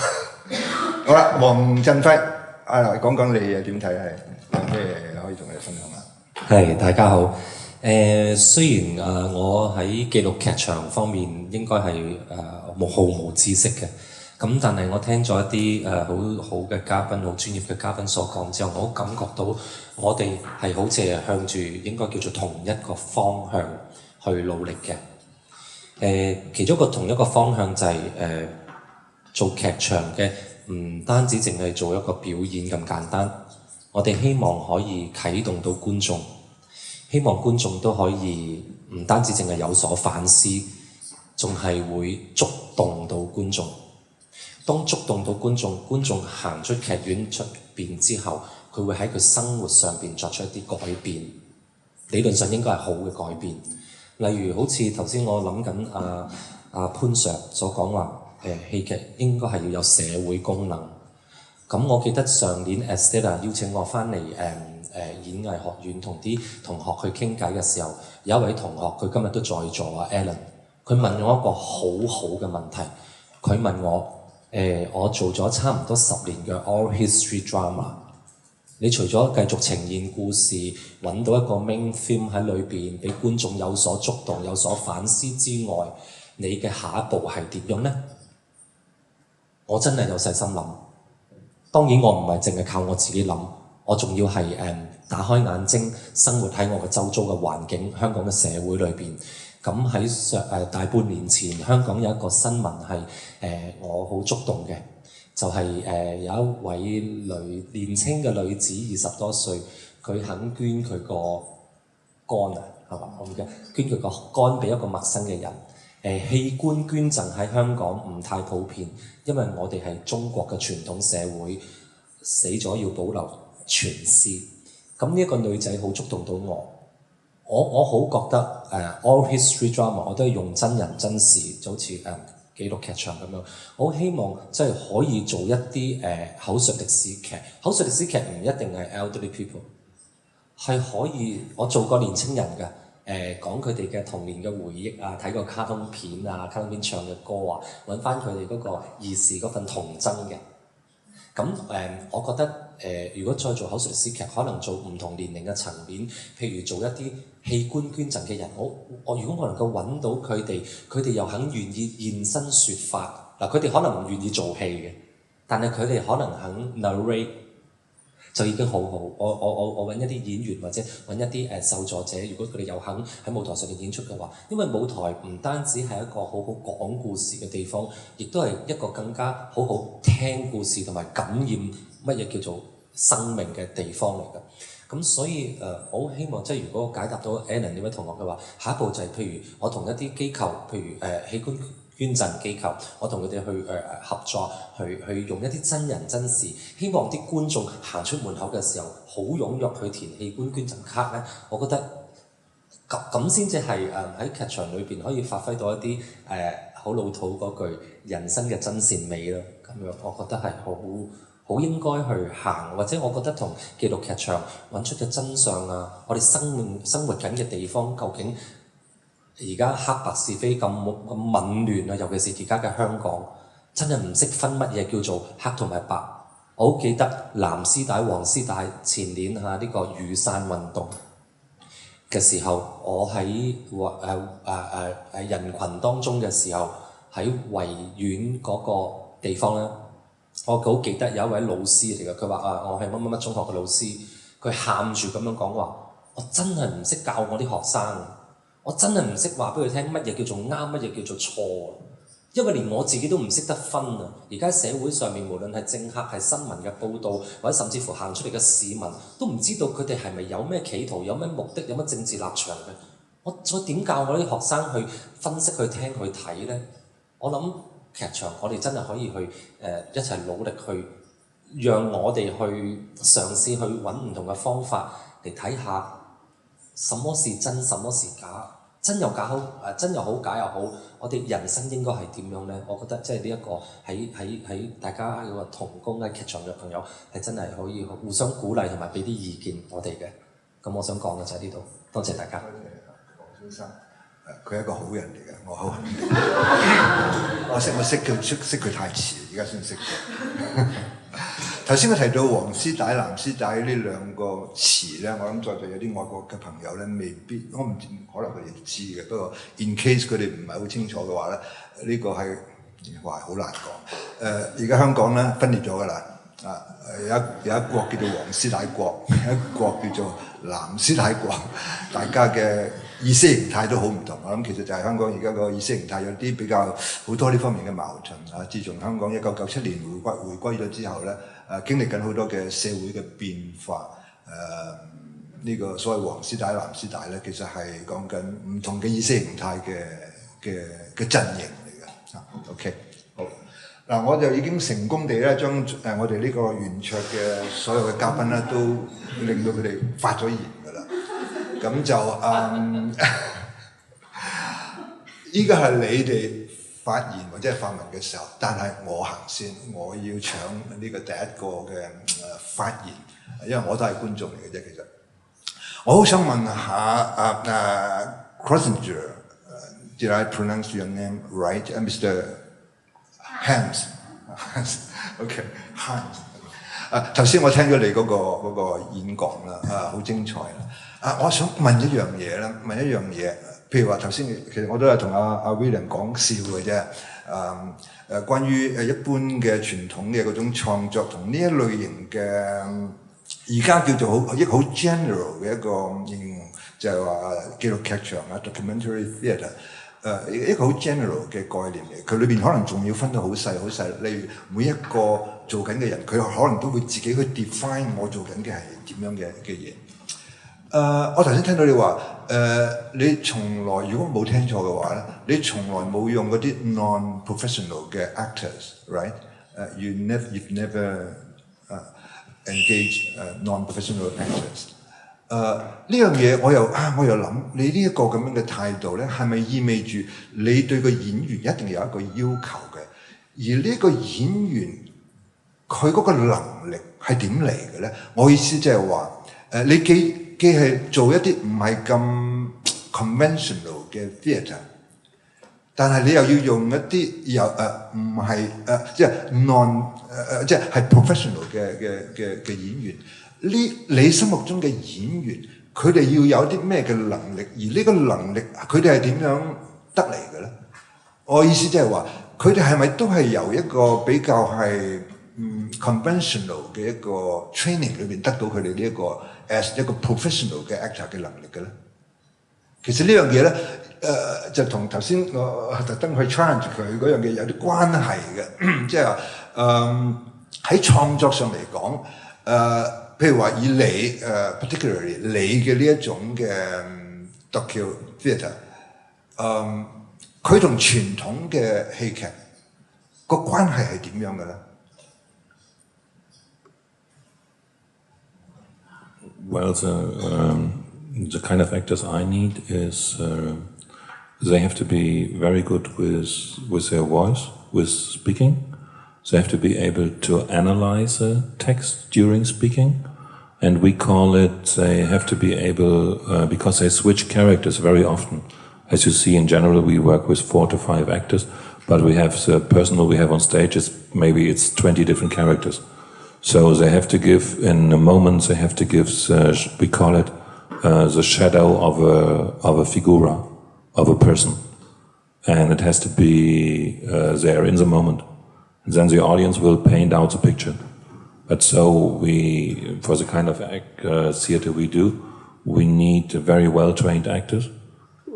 好啦，黃振輝講講你又點睇係有咩可以同你分享啊？係大家好。雖然我喺紀錄劇場方面應該係毫無知識嘅。咁但係我聽咗一啲好好嘅嘉賓、好專業嘅嘉賓所講之後，我感覺到我哋係好似係向住應該叫做同一個方向去努力嘅。其中同一個方向就係做劇場嘅，唔單止淨係做一個表演咁簡單，我哋希望可以啟動到觀眾，希望觀眾都可以唔單止淨係有所反思，仲係會觸動到觀眾。當觸動到觀眾，觀眾行出劇院出邊之後，佢會喺佢生活上邊作出一啲改變。理論上應該係好嘅改變。例如好似頭先我諗緊潘 Sir 所講話，戲劇應該係要有社會功能。咁我記得上年 Estella 邀請我翻嚟演藝學院同啲同學去傾偈嘅時候，有一位同學佢今日都在座Alan， 佢問我一個好好嘅問題，佢問我。我做咗差唔多10年嘅 oral history drama， 你除咗繼續呈現故事，揾到一個 main theme 喺裏邊，俾觀眾有所觸動、有所反思之外，你嘅下一步係點樣呢？我真係有細心諗。當然我唔係淨係靠我自己諗，我仲要係打開眼睛，生活喺我嘅周遭嘅環境，香港嘅社會裏邊。咁喺大半年前，香港有一個新聞係我好觸動嘅，就係有一位年青嘅女子20多歲，佢肯捐佢個肝啊，係嘛？我唔記得捐佢個肝俾一個陌生嘅人。器官捐贈喺香港唔太普遍，因為我哋係中國嘅傳統社會，死咗要保留全屍。咁呢一個女仔好觸動到我。我好覺得all history drama 我都係用真人真事，就好似紀錄劇場咁樣。我好希望即係可以做一啲口述歷史劇。口述歷史劇唔一定係 elderly people， 係可以我做過年青人嘅講佢哋嘅童年嘅回憶啊，睇過卡通片啊，卡通片唱嘅歌啊，揾翻佢哋嗰個兒時嗰份童真嘅。咁我覺得如果再做口述歷史劇，可能做唔同年齡嘅層面，譬如做一啲器官捐贈嘅人，如果我能夠揾到佢哋又肯願意現身説法，嗱佢哋可能唔願意做戲嘅，但係佢哋可能肯 narrate 就已經好好。我揾一啲演員或者揾一啲受助者，如果佢哋又肯喺舞台上面演出嘅話，因為舞台唔單止係一個好好講故事嘅地方，亦都係一個更加好好聽故事同埋感染乜嘢叫做生命嘅地方嚟㗎。咁所以我好希望即係如果解答到 Alan 呢位同學嘅話，下一步就係譬如我同一啲機構，譬如器官捐贈機構，我同佢哋去合作，去用一啲真人真事，希望啲觀眾行出門口嘅時候好踴躍去填器官捐贈卡咧。我覺得咁先至係喺劇場裏邊可以發揮到一啲好老土嗰句人生嘅真善美咯。咁樣我覺得係好應該去行，或者我覺得同紀錄劇場揾出嘅真相啊，我哋生活緊嘅地方究竟而家黑白是非咁紊亂啊，尤其是而家嘅香港，真係唔識分乜嘢叫做黑同埋白。我好記得藍絲帶、黃絲帶前年呢個雨傘運動嘅時候，我喺人群當中嘅時候，喺維園嗰個地方咧。我好記得有一位老師嚟嘅，佢話我係乜乜乜中學嘅老師，佢喊住咁樣講話，我真係唔識教我啲學生，我真係唔識話俾佢聽乜嘢叫做啱，乜嘢叫做錯，因為連我自己都唔識得分啊！而家社會上面無論係政客、係新聞嘅報導，或者甚至乎行出嚟嘅市民，都唔知道佢哋係咪有咩企圖、有咩目的、有乜政治立場嘅。我再點教我啲學生去分析、去聽、去睇呢？我諗劇場我哋真係可以去一齊努力去，讓我哋去嘗試去揾唔同嘅方法嚟睇下什麼是真，什麼是假。真又假好，真又好，假又好，我哋人生應該係點樣呢？我覺得即係呢一個喺大家嗰個同工喺劇場嘅朋友係真係可以互相鼓勵同埋俾啲意見我哋嘅。咁我想講嘅就喺呢度，多謝大家。多謝黃先生，佢係一個好人嚟嘅，我好肯定。我識佢太遲，而家先識嘅。頭先我提到黃絲帶、藍絲帶呢兩個詞咧，我諗在座有啲外國嘅朋友咧，未必我唔知，可能佢哋知嘅。不過 in case 佢哋唔係好清楚嘅話咧，呢個係話好難講。而家香港咧分裂咗㗎啦，有一國叫做黃絲帶國，有一國叫做藍絲帶國，大家嘅意識形態都好唔同。我諗其實就係香港而家個意識形態有啲比較好多呢方面嘅矛盾啊。自從香港1997年回歸咗之後咧，經歷緊好多嘅社會嘅變化。呢個所謂黃絲帶、藍絲帶咧，其實係講緊唔同嘅意識形態嘅陣營嚟嘅。OK， 好。嗱，我就已經成功地咧將我哋呢個圓桌嘅所有嘅嘉賓咧，都令到佢哋發咗言㗎啦。咁就依家係你哋發言或者係發問嘅時候，但係我行先，我要搶呢個第一個嘅發言，因為我都係觀眾嚟嘅啫。其實我好想問下Crossinger，did I pronounce your name right? Mr. Hans. OK, Hans. 頭先我聽咗你嗰個演講啦，好精彩啦。我想問一樣嘢啦，譬如話頭先，其實我都係同阿 William 講笑嘅啫。關於一般嘅傳統嘅嗰種創作，同呢一類型嘅而家叫做一個好 general 嘅一個形容，就係話紀錄劇場啊 ，documentary theatre。一個好 general 嘅概念嚟，佢裏邊可能仲要分到好細。例如每一個做緊嘅人，佢可能都會自己去 define 我做緊嘅係點樣嘅嘢。我頭先聽到你話，你從來如果冇聽錯嘅話咧，你從來冇用嗰啲 non-professional 嘅 actors，right？You've never engaged non-professional actors。呢樣嘢我又諗，你呢一個咁樣嘅態度咧，係咪意味住你對個演員一定有一個要求嘅？而呢個演員佢嗰個能力係點嚟嘅咧？我意思即係話，你既係做一啲唔係咁 conventional 嘅 theatre， 但係你又要用一啲唔係即係 即係 professional 嘅演員。你心目中嘅演員，佢哋要有啲咩嘅能力？而呢個能力，佢哋係點樣得嚟嘅咧？我意思即係話，佢哋係咪都係由一個比較係conventional 嘅一個 training 裏邊得到佢哋呢一個 as 一個 professional 嘅 actor 嘅能力嘅咧？其實呢樣嘢咧，就同頭先我特登去 challenge 佢嗰樣嘢有啲關係嘅，即係話喺創作上嚟講，譬如話以你particularly 你嘅呢一種嘅docu theatre， 佢同傳統嘅戲劇個關係係點樣嘅咧？ Well, the kind of actors I need is they have to be very good with their voice, with speaking. They have to be able to analyze a text during speaking, and we call it, they have to be able, because they switch characters very often. As you see, in general, we work with 4 to 5 actors, but we have the personnel we have on stage, maybe it's 20 different characters. So they have to give, in a moment, they have to give, we call it the shadow of a figura, of a person. And it has to be there in the moment. Then the audience will paint out the picture. But so we, for the kind of theater we do, we need very well-trained actors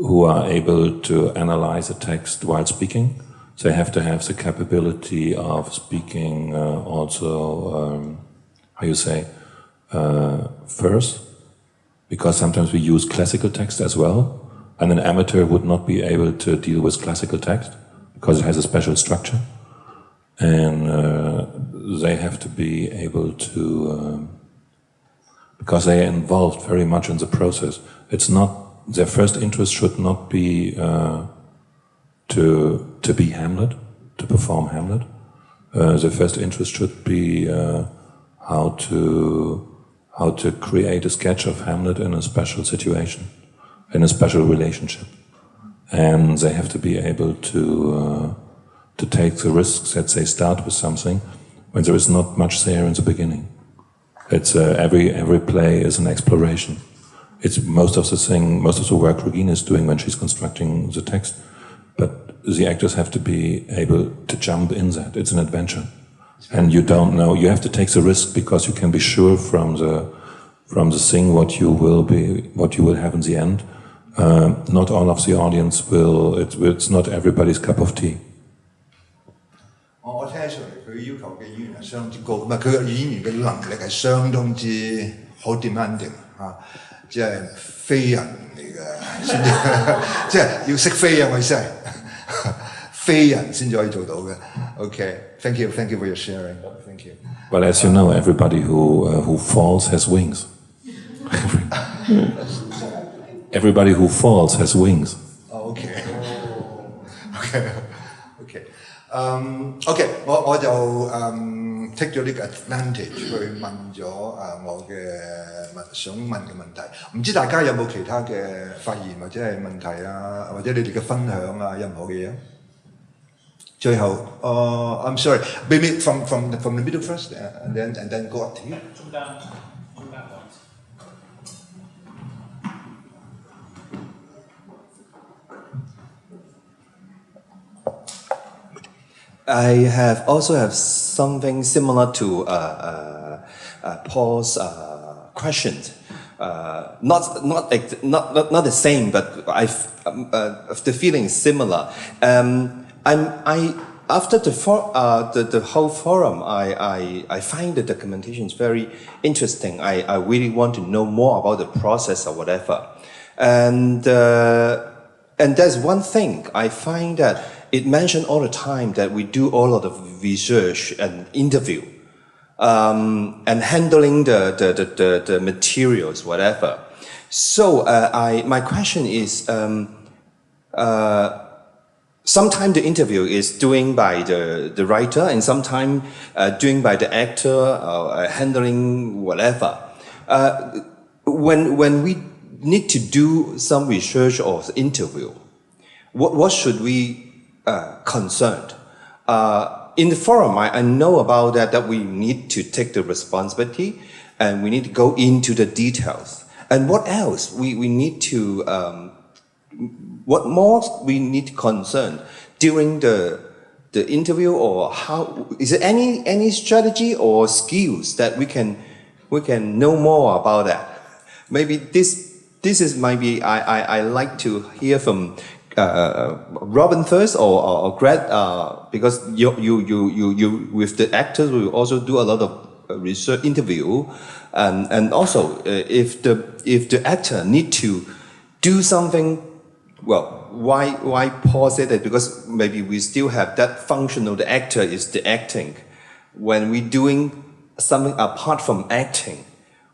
who are able to analyze a text while speaking. So they have to have the capability of speaking also, first, because sometimes we use classical text as well, and an amateur would not be able to deal with classical text because it has a special structure, and they have to be able to, because they are involved very much in the process. It's not, their first interest should not be to be Hamlet, to perform Hamlet. Their first interest should be how to create a sketch of Hamlet in a special situation, in a special relationship, and they have to be able to take the risks that they start with something when there is not much there in the beginning. It's every play is an exploration. It's most of the work Regina is doing when she's constructing the text, but the actors have to be able to jump in that. It's an adventure, and you don't know. You have to take the risk because you can be sure from the thing what you will have in the end. Not all of the audience will. It's not everybody's cup of tea. 我聽出嚟佢要求嘅演員係相當之高，唔係佢嘅演員嘅能力係相當之好 demanding 嚇，即係飛人嚟嘅，先至即係要識飛啊！我意思係飛人先至可以做到嘅。OK，thank you for your sharing. Thank you. Well, as you know, everybody who falls has wings. Everybody who falls has wings. OK， 我就take 咗呢個 advantage 去問咗我嘅想問嘅問題，唔知大家有冇其他嘅發言或者係問題啊，或者你哋嘅分享啊，任何嘅嘢？最後，I'm sorry, maybe from the middle first, and then go up to you. 中間I also have something similar to Paul's questions. Not the same, but the feeling is similar. After the whole forum, I find the documentation is very interesting. I really want to know more about the process or whatever. And there's one thing I find that it mentioned all the time that we do all of the research and interview, and handling the materials, whatever. So my question is, sometimes the interview is doing by the writer, and sometimes doing by the actor, handling whatever. When we need to do some research or interview, what should we concerned? In the forum, I know about that we need to take the responsibility and we need to go into the details. And what else we need to, what more we need to concern during the interview, or how, is there any strategy or skills that we can know more about that? Maybe this is maybe I like to hear from Robin first or Greg, because you with the actors we also do a lot of research interview, and also if the actor need to do something, well, why Paul said that, because maybe we still have that function of the actor is the acting. When we doing something apart from acting,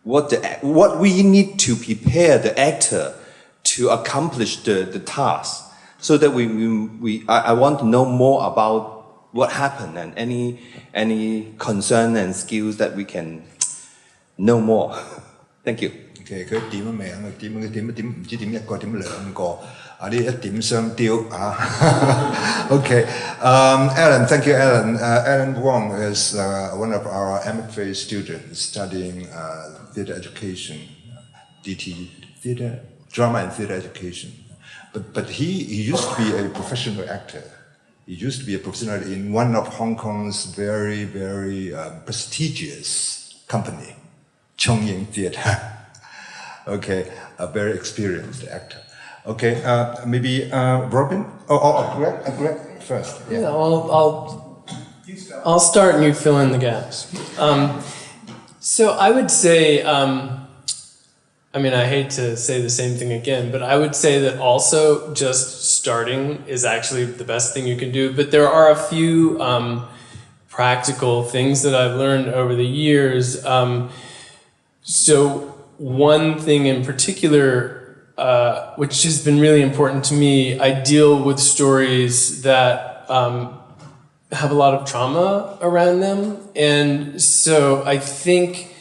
what we need to prepare the actor to accomplish the task. So that I want to know more about what happened and any concern and skills that we can know more. Thank you. OK， 佢點咗名啊？點唔知點一個點兩個啊？呢一點雙雕啊！OK， Alan, thank you, Alan. Alan Wong is one of our MFA students studying theatre education, DT, theatre, drama and theatre education. But he used to be a professional actor. He used to be a professional in one of Hong Kong's very, very prestigious company, Chongying Theatre. Okay, a very experienced actor. Okay, maybe Robin? Greg first. Yeah. Yeah, I'll start and you fill in the gaps. So I would say, I mean, I hate to say the same thing again, but I would say that also just starting is actually the best thing you can do. But there are a few practical things that I've learned over the years. So one thing in particular, which has been really important to me, I deal with stories that have a lot of trauma around them. And so I think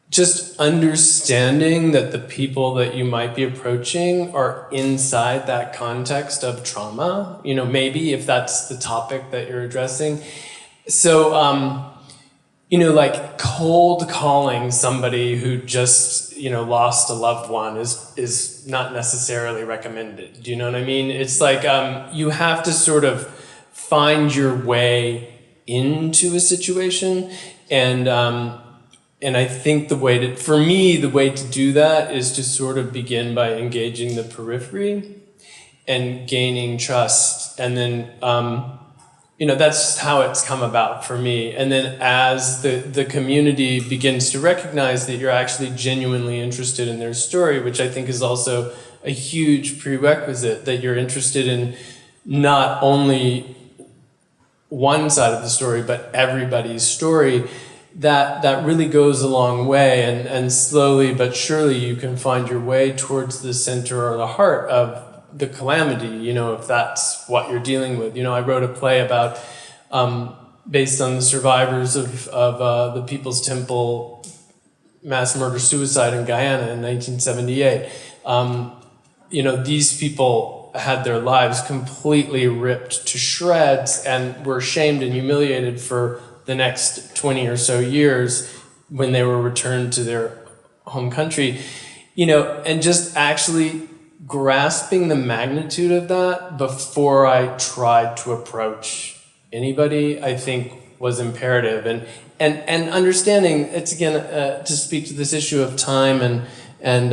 just understanding that the people that you might be approaching are inside that context of trauma, you know, maybe if that's the topic that you're addressing. So, you know, like cold calling somebody who just, you know, lost a loved one is not necessarily recommended. Do you know what I mean? It's like you have to sort of find your way into a situation, and I think the way to, for me, the way to do that is to sort of begin by engaging the periphery and gaining trust, and then you know, that's how it's come about for me. And then as the community begins to recognize that you're actually genuinely interested in their story, which I think is also a huge prerequisite, that you're interested in not only one side of the story, but everybody's story, that really goes a long way. And slowly but surely you can find your way towards the center or the heart of the calamity, you know, if that's what you're dealing with. You know, I wrote a play about, based on the survivors of the People's Temple mass murder-suicide in Guyana in 1978. You know, these people had their lives completely ripped to shreds and were shamed and humiliated for the next 20 or so years when they were returned to their home country. You know, and just actually grasping the magnitude of that before I tried to approach anybody, I think was imperative. And understanding, it's again, to speak to this issue of time and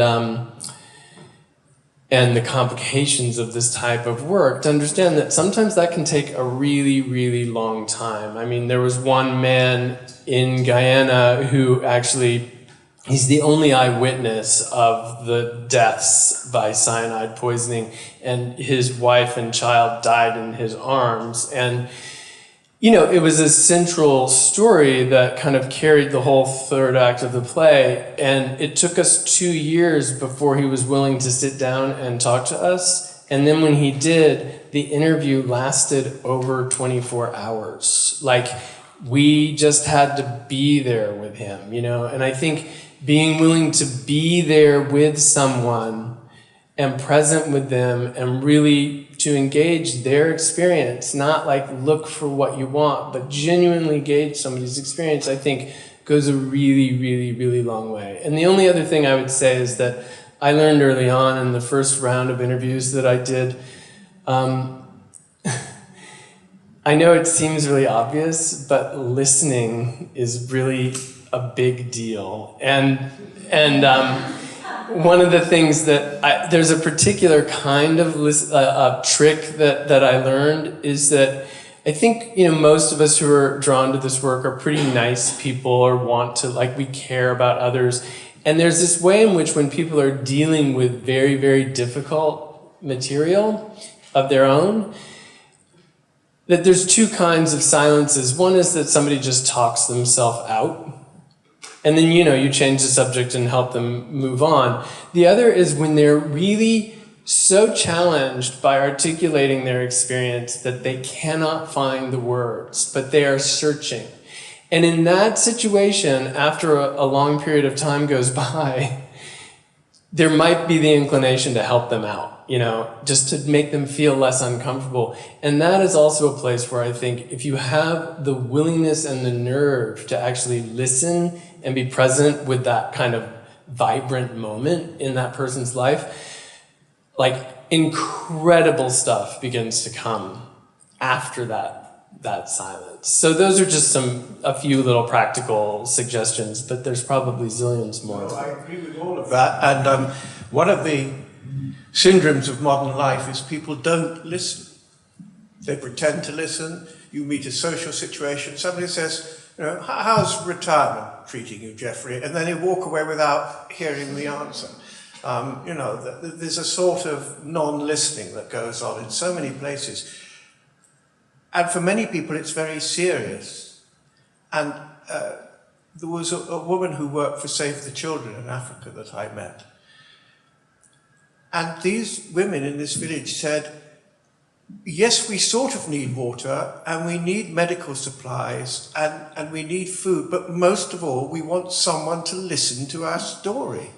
the complications of this type of work, to understand that sometimes that can take a really, really long time. I mean, there was one man in Guyana who actually, he's the only eyewitness of the deaths by cyanide poisoning, and his wife and child died in his arms. And, you know, it was a central story that kind of carried the whole third act of the play. And it took us 2 years before he was willing to sit down and talk to us. And then when he did, the interview lasted over 24 hours. Like, we just had to be there with him, you know? And I think being willing to be there with someone and present with them and really to engage their experience, not like look for what you want, but genuinely gauge somebody's experience, I think goes a really, really, really long way. And the only other thing I would say is that I learned early on in the first round of interviews that I did, I know it seems really obvious, but listening is really a big deal. And one of the things that there's a particular kind of trick that I learned is that I think, you know, most of us who are drawn to this work are pretty nice people or want to, like, we care about others. And there's this way in which when people are dealing with very, very difficult material of their own, that there's two kinds of silences. One is that somebody just talks themselves out, and then, you know, you change the subject and help them move on. The other is when they're really so challenged by articulating their experience that they cannot find the words, but they are searching. And in that situation, after a long period of time goes by, there might be the inclination to help them out, you know, just to make them feel less uncomfortable. And that is also a place where I think if you have the willingness and the nerve to actually listen and be present with that kind of vibrant moment in that person's life, like incredible stuff begins to come after that silence. So those are just a few little practical suggestions, but there's probably zillions more. Well, I agree with all of that. And one of the syndromes of modern life is people don't listen. They pretend to listen. You meet a social situation, somebody says, you know, how's retirement treating you, Jeffrey? And then you walk away without hearing the answer. You know, there's a sort of non-listening that goes on in so many places. And for many people, it's very serious. And there was a woman who worked for Save the Children in Africa that I met. And these women in this village said, yes, we sort of need water, and we need medical supplies, and we need food, but most of all, we want someone to listen to our story.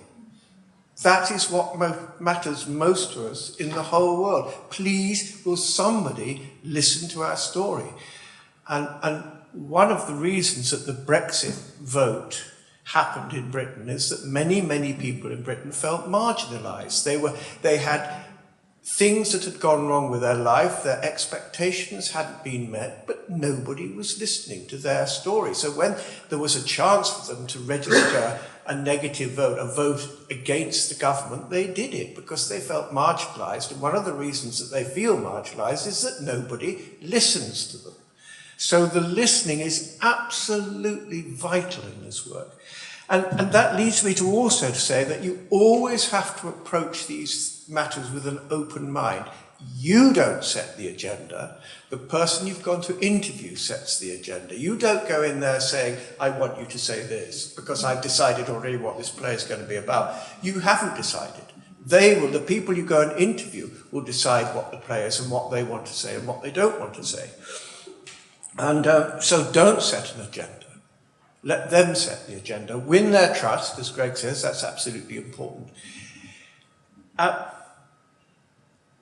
That is what matters most to us in the whole world. Please, will somebody listen to our story? And one of the reasons that the Brexit vote happened in Britain is that many, many people in Britain felt marginalised. They had things that had gone wrong with their life, their expectations hadn't been met, but nobody was listening to their story. So when there was a chance for them to register a negative vote, a vote against the government, they did it because they felt marginalised. And one of the reasons that they feel marginalised is that nobody listens to them. So the listening is absolutely vital in this work. And that leads me to also to say that you always have to approach these matters with an open mind. You don't set the agenda. The person you've gone to interview sets the agenda. You don't go in there saying, I want you to say this, because I've decided already what this play is going to be about. You haven't decided. The people you go and interview will decide what the play is and what they want to say and what they don't want to say. And so don't set an agenda. Let them set the agenda. Win their trust, as Greg says, that's absolutely important.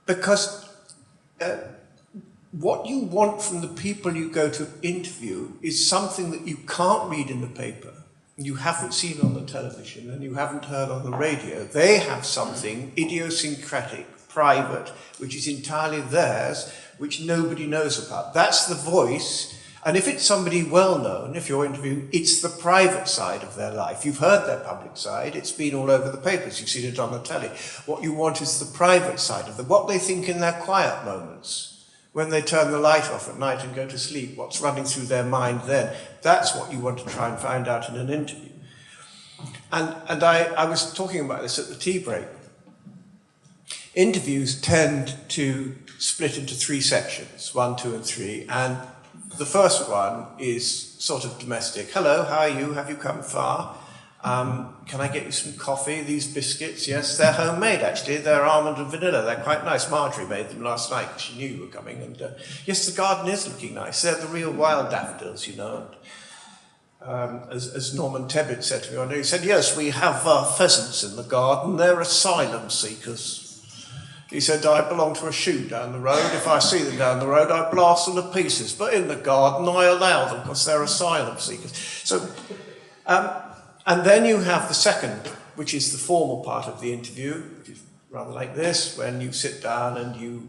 Because what you want from the people you go to interview is something that you can't read in the paper, you haven't seen on the television, and you haven't heard on the radio. They have something idiosyncratic, private, which is entirely theirs, which nobody knows about. That's the voice. And if it's somebody well-known, if you're interviewing, it's the private side of their life. You've heard their public side. It's been all over the papers. You've seen it on the telly. What you want is the private side of them, what they think in their quiet moments, when they turn the light off at night and go to sleep, what's running through their mind then. That's what you want to try and find out in an interview. And I was talking about this at the tea break. Interviews tend to split into 3 sections, 1, 2, and 3, and the first one is sort of domestic. Hello, how are you? Have you come far? Can I get you some coffee? These biscuits, yes, they're homemade actually. They're almond and vanilla. They're quite nice. Marjorie made them last night because she knew you were coming. And yes, the garden is looking nice. They're the real wild daffodils, you know. And, as Norman Tebbit said to me one day, he said, yes, we have pheasants in the garden. They're asylum seekers. He said, I belong to a shoot down the road. If I see them down the road, I blast them to pieces. But in the garden, I allow them because they're asylum seekers. So, and then you have the second, which is the formal part of the interview, which is rather like this, when you sit down and you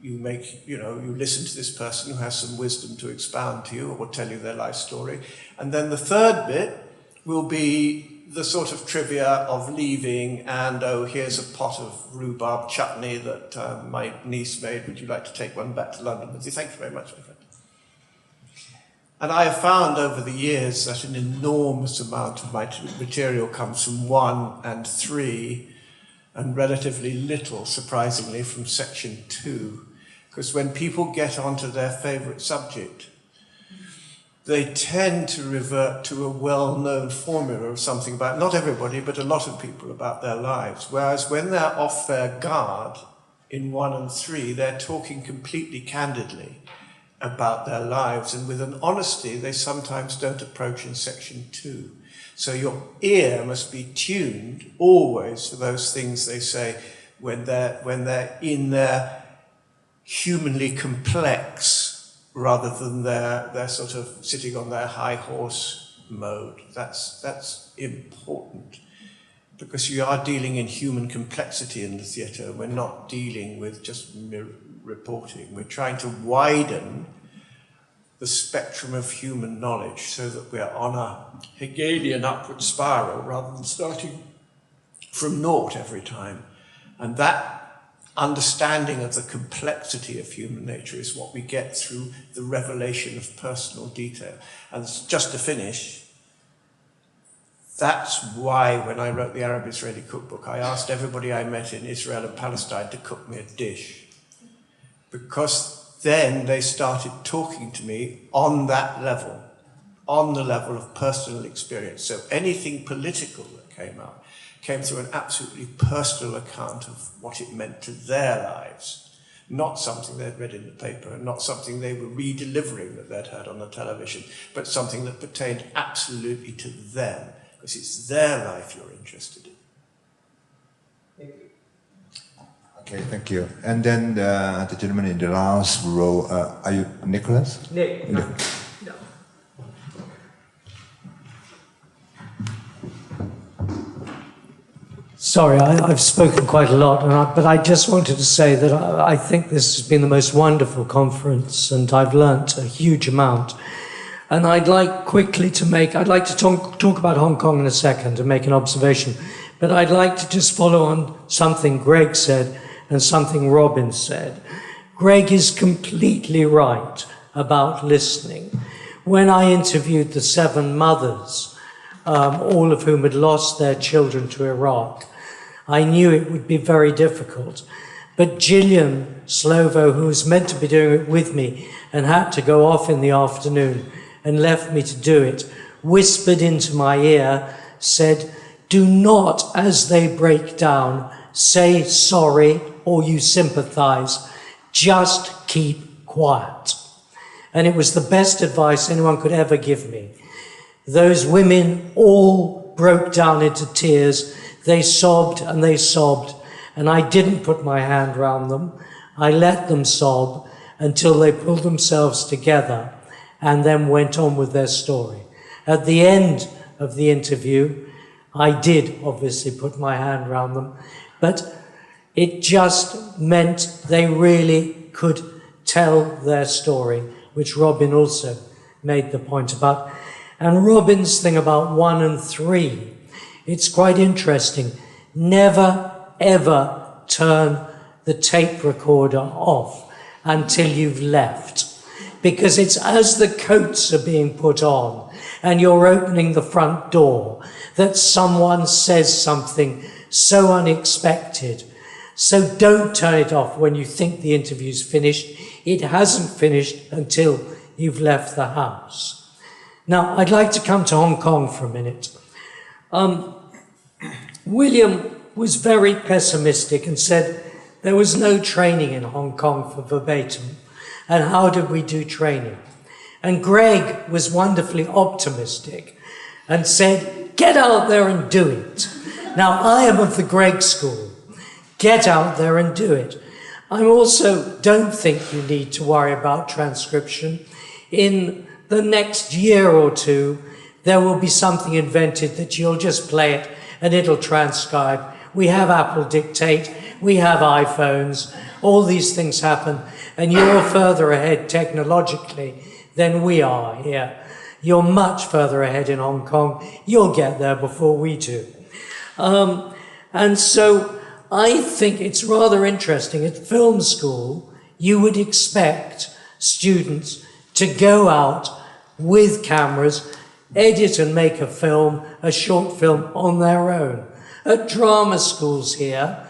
listen to this person who has some wisdom to expound to you or tell you their life story. And then the third bit will be the sort of trivia of leaving and, oh, here's a pot of rhubarb chutney that my niece made. Would you like to take one back to London with you? Thank you very much, my friend. And I have found over the years that an enormous amount of my material comes from 1 and 3 and relatively little, surprisingly, from section 2. Because when people get onto their favourite subject, they tend to revert to a well-known formula of something about, not everybody, but a lot of people about their lives. Whereas when they're off their guard in 1 and 3, they're talking completely candidly about their lives and with an honesty they sometimes don't approach in section 2. So your ear must be tuned always for those things they say when they're in their humanly complex rather than they're sort of sitting on their high horse mode. That's important because you are dealing in human complexity in the theatre. We're not dealing with just reporting. We're trying to widen the spectrum of human knowledge so that we're on a Hegelian upward spiral rather than starting from naught every time. And that understanding of the complexity of human nature is what we get through the revelation of personal detail. And just to finish, that's why when I wrote the Arab-Israeli cookbook, I asked everybody I met in Israel and Palestine to cook me a dish. Because then they started talking to me on that level, on the level of personal experience. So anything political that came out came through an absolutely personal account of what it meant to their lives, not something they'd read in the paper and not something they were re-delivering that they'd heard on the television, but something that pertained absolutely to them, because it's their life you're interested in. Thank you. Okay, thank you. And then the gentleman in the last row, are you Nicholas? Nick. No. Sorry, I've spoken quite a lot, but I just wanted to say that I think this has been the most wonderful conference, and I've learnt a huge amount. And I'd like to talk about Hong Kong in a second and make an observation, but I'd like to just follow on something Greg said and something Robin said. Greg is completely right about listening. When I interviewed the 7 mothers, all of whom had lost their children to Iraq, I knew it would be very difficult. But Gillian Slovo, who was meant to be doing it with me and had to go off in the afternoon and left me to do it, whispered into my ear, said, "Do not, as they break down, say sorry or you sympathize. Just keep quiet." And it was the best advice anyone could ever give me. Those women all broke down into tears. They sobbed, and I didn't put my hand round them. I let them sob until they pulled themselves together and then went on with their story. At the end of the interview, I did obviously put my hand round them, but it just meant they really could tell their story, which Robin also made the point about. And Robin's thing about 1 and 3, it's quite interesting. Never, ever turn the tape recorder off until you've left. Because it's as the coats are being put on and you're opening the front door that someone says something so unexpected. So don't turn it off when you think the interview's finished. It hasn't finished until you've left the house. Now, I'd like to come to Hong Kong for a minute. William was very pessimistic and said there was no training in Hong Kong for verbatim, and how did we do training? And Greg was wonderfully optimistic and said, get out there and do it. Now, I am of the Greg school. Get out there and do it. I also don't think you need to worry about transcription. In the next year or 2, there will be something invented that you'll just play it and it'll transcribe. We have Apple Dictate, we have iPhones, all these things happen, and you're further ahead technologically than we are here. You're much further ahead in Hong Kong. You'll get there before we do. And so I think it's rather interesting. At film school, you would expect students to go out with cameras, edit and make a film, a short film on their own. At drama schools here,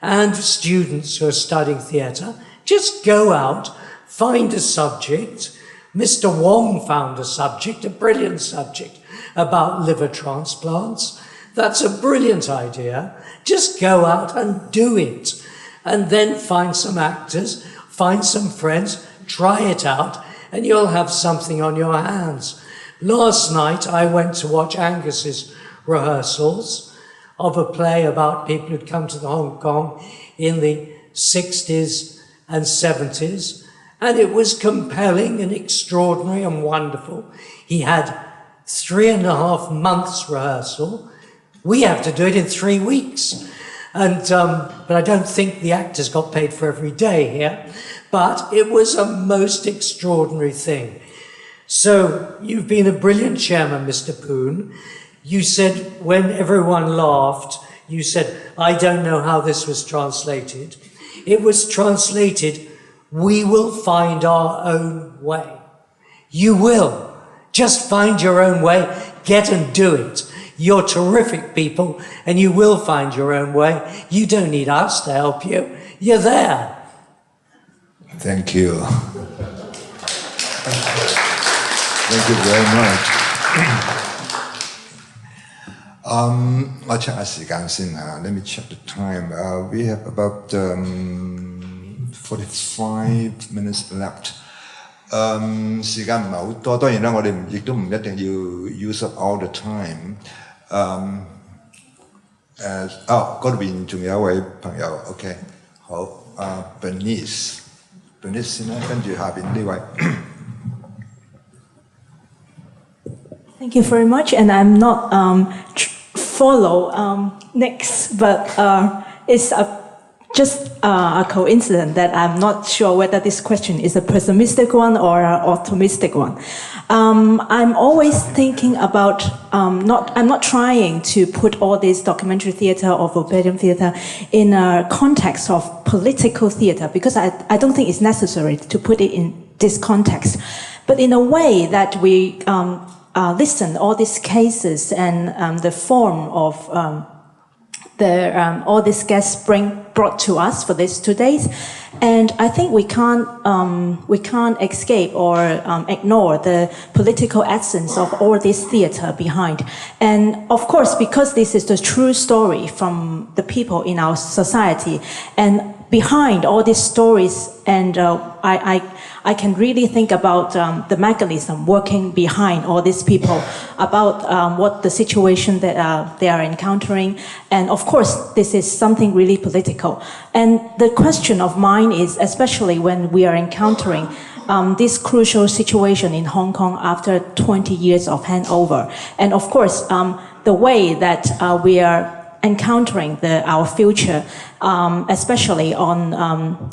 and students who are studying theatre, just go out, find a subject. Mr. Wong found a subject, a brilliant subject, about liver transplants. That's a brilliant idea. Just go out and do it. And then find some actors, find some friends, try it out, and you'll have something on your hands. Last night, I went to watch Angus's rehearsals of a play about people who'd come to Hong Kong in the 60s and 70s, and it was compelling and extraordinary and wonderful. He had 3.5 months rehearsal. We have to do it in 3 weeks. And, but I don't think the actors got paid for every day here, but it was a most extraordinary thing. So you've been a brilliant chairman, Mr. Poon. You said, when everyone laughed, you said, I don't know how this was translated. it was translated, "We will find our own way." You will. Just find your own way, get and do it. You're terrific people, and you will find your own way. You don't need us to help you. You're there. Thank you. Thank you very much. 我 check 下時間先嚇。Let me check the time. We have about 45 minutes left. 時間唔係好多，當然啦，我哋亦都唔一定要 use up all the time。嗰邊仲有一位朋友 ，OK， 好，Bernice 先啦，跟住下邊呢位。Thank you very much, and I'm not follow next, but it's just a coincidence that I'm not sure whether this question is a pessimistic one or an optimistic one. I'm always thinking about I'm not trying to put all this documentary theatre or verbatim theatre in a context of political theatre, because I don't think it's necessary to put it in this context, but in a way that we listen all these cases and the form of all these guests brought to us for these 2 days, and I think we can't escape or ignore the political essence of all this theatre behind. And of course, because this is the true story from the people in our society, and behind all these stories, and I can really think about the mechanism working behind all these people, about what the situation that they are encountering. And of course, this is something really political. And the question of mine is, especially when we are encountering this crucial situation in Hong Kong after 20 years of handover. And of course, the way that we are encountering our future, especially on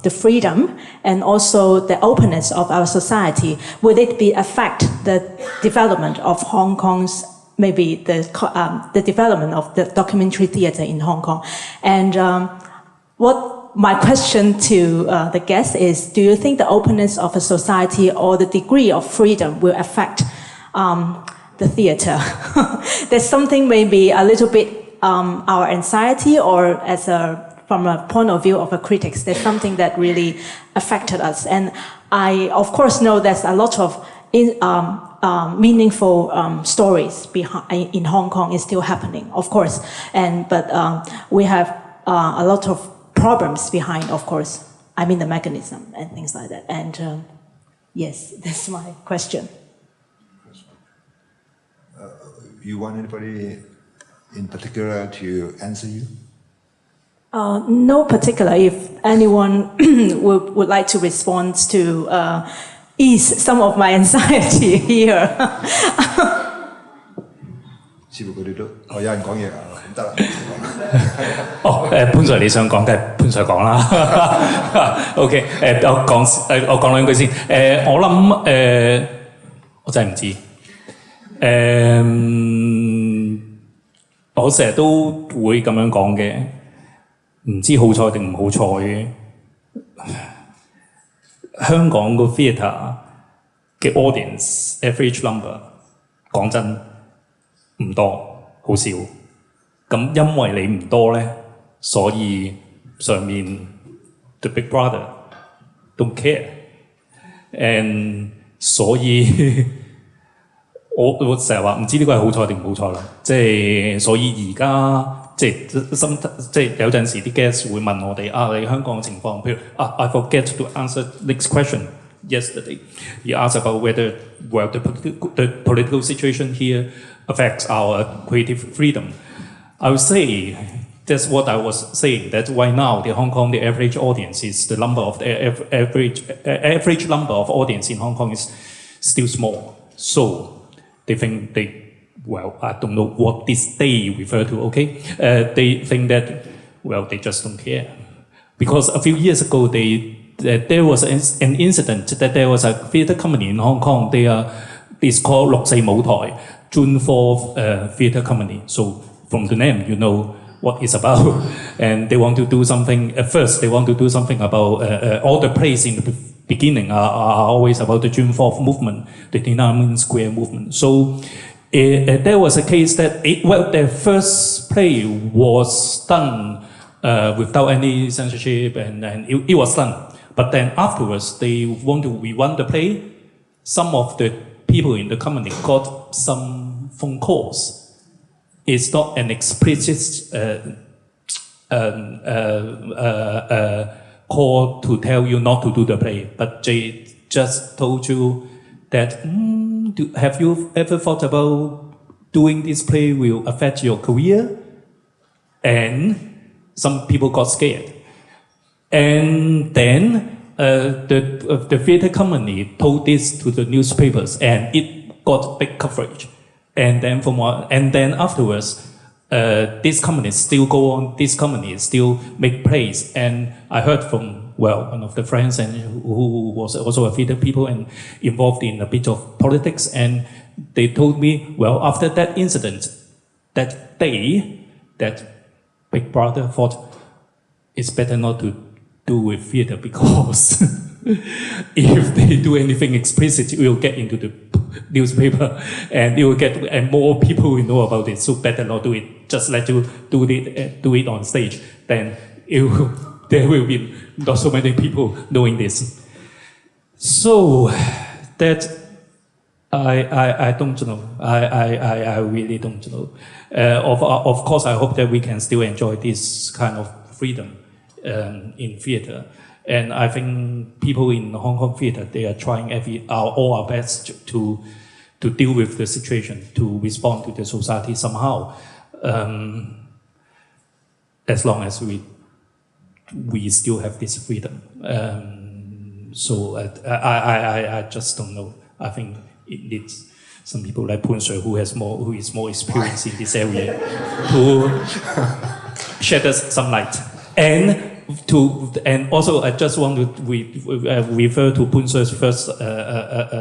the freedom and also the openness of our society, will it affect the development of Hong Kong's, maybe the development of the documentary theatre in Hong Kong? And what my question to the guests is, do you think the openness of a society or the degree of freedom will affect the theatre? There's something maybe a little bit our anxiety, or from a point of view of a critics, there's something that really affected us. And I, of course, know there's a lot of meaningful stories in Hong Kong is still happening, of course. But we have a lot of problems behind, of course. I mean the mechanism and things like that. And yes, that's my question. You want anybody in particular to answer you? No particular. If anyone would like to respond to ease some of my anxiety here. 似乎佢哋都有人講嘢啊，咁得啦。潘 Sir 你想講，梗係潘 Sir 講啦。OK， 我講兩句先。我諗我真係唔知。我成日都會咁樣講嘅，唔知好彩定唔好彩嘅。香港個 theatre 嘅 audience average number 講真唔多，好少。咁因為你唔多咧，所以上面 the big brother don't care，and 所以。我成日話唔知呢個係好彩定唔好彩啦，即係所以而家即係有陣時啲 guest 會問我哋你香港嘅情況，譬如I forget to answer next question yesterday. You asked about whether the political situation here affects our creative freedom. I would say that's what I was saying. That right now the Hong Kong the average audience is the number of the average number of audience in Hong Kong is still small. So they think I don't know what this they refer to, okay? They think that, they just don't care. Because a few years ago, there was an incident that there was a theatre company in Hong Kong. It's called 六四舞台, June 4th theatre company. So from the name, you know, what it's about, and they want to do something. At first, they want to do something about all the plays in the beginning are always about the June 4th movement, the Tiananmen Square movement. So there was a case that their first play was done without any censorship, and it was done. But then afterwards, they want to rerun the play. Some of the people in the company got some phone calls. It's not an explicit call to tell you not to do the play, but they just told you that, have you ever thought about doing this play will affect your career? And some people got scared. And then the theater company told this to the newspapers, and it got big coverage. And then afterwards, these companies still go on. These companies still make plays. And I heard from one of the friends and who was also a theater people and involved in a bit of politics, and they told me, after that incident, that day, that Big Brother thought it's better not to do with theater, because if they do anything explicit, it will get into the newspaper and it will get, and more people will know about it. So better not do it. Just let you do it on stage. Then there will be not so many people knowing this. So that I don't know. I really don't know. Of course, I hope that we can still enjoy this kind of freedom in theater. And I think people in Hong Kong theater, they are trying all our best to deal with the situation, to respond to the society somehow, as long as we still have this freedom. So I just don't know. I think it needs some people like Poon Sir, who is more experienced in this area, to shed us some light. And also, I just want to refer to Poon Sir's first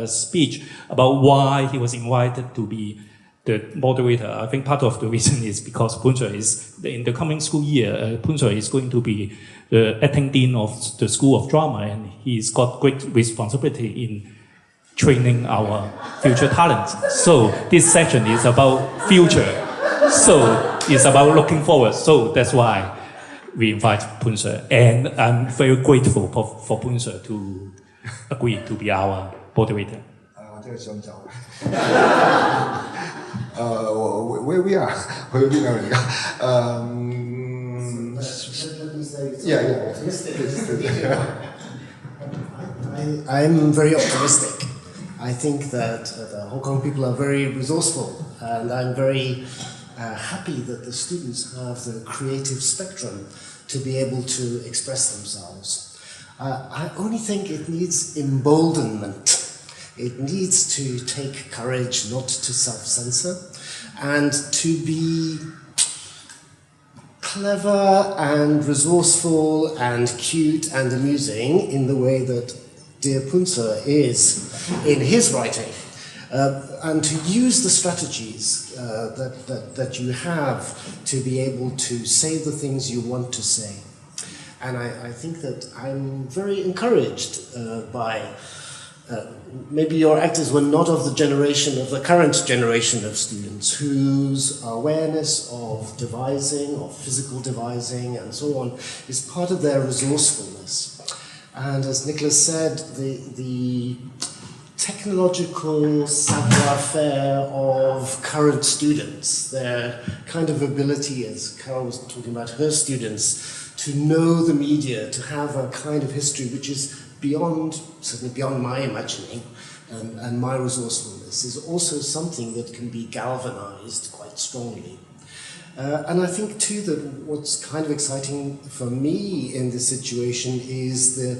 speech about why he was invited to be the moderator. I think part of the reason is because Poon Sir is, in the coming school year, Poon Sir is going to be the acting dean of the School of Drama, and he's got great responsibility in training our future talents. So this section is about future. So it's about looking forward. So that's why we invite Poon Sir, and I'm very grateful for Poon Sir to agree to be our moderator. 我真係想走。where we are？ 去到邊啊？而家I'm very optimistic. I think that the Hong Kong people are very resourceful, and I'm very happy that the students have the creative spectrum to be able to express themselves. I only think it needs emboldenment. It needs to take courage not to self-censor and to be clever and resourceful and cute and amusing in the way that dear Poon Sir is in his writing. And to use the strategies that you have to be able to say the things you want to say. And I think that I'm very encouraged by, maybe your actors were not of the generation, of the current generation of students whose awareness of devising, of physical devising and so on, is part of their resourcefulness. And as Nicholas said, the technological savoir-faire of current students, their kind of ability, as Carol was talking about her students, to know the media, to have a kind of history which is beyond, certainly beyond my imagining and my resourcefulness, is also something that can be galvanized quite strongly. And I think too that what's kind of exciting for me in this situation is the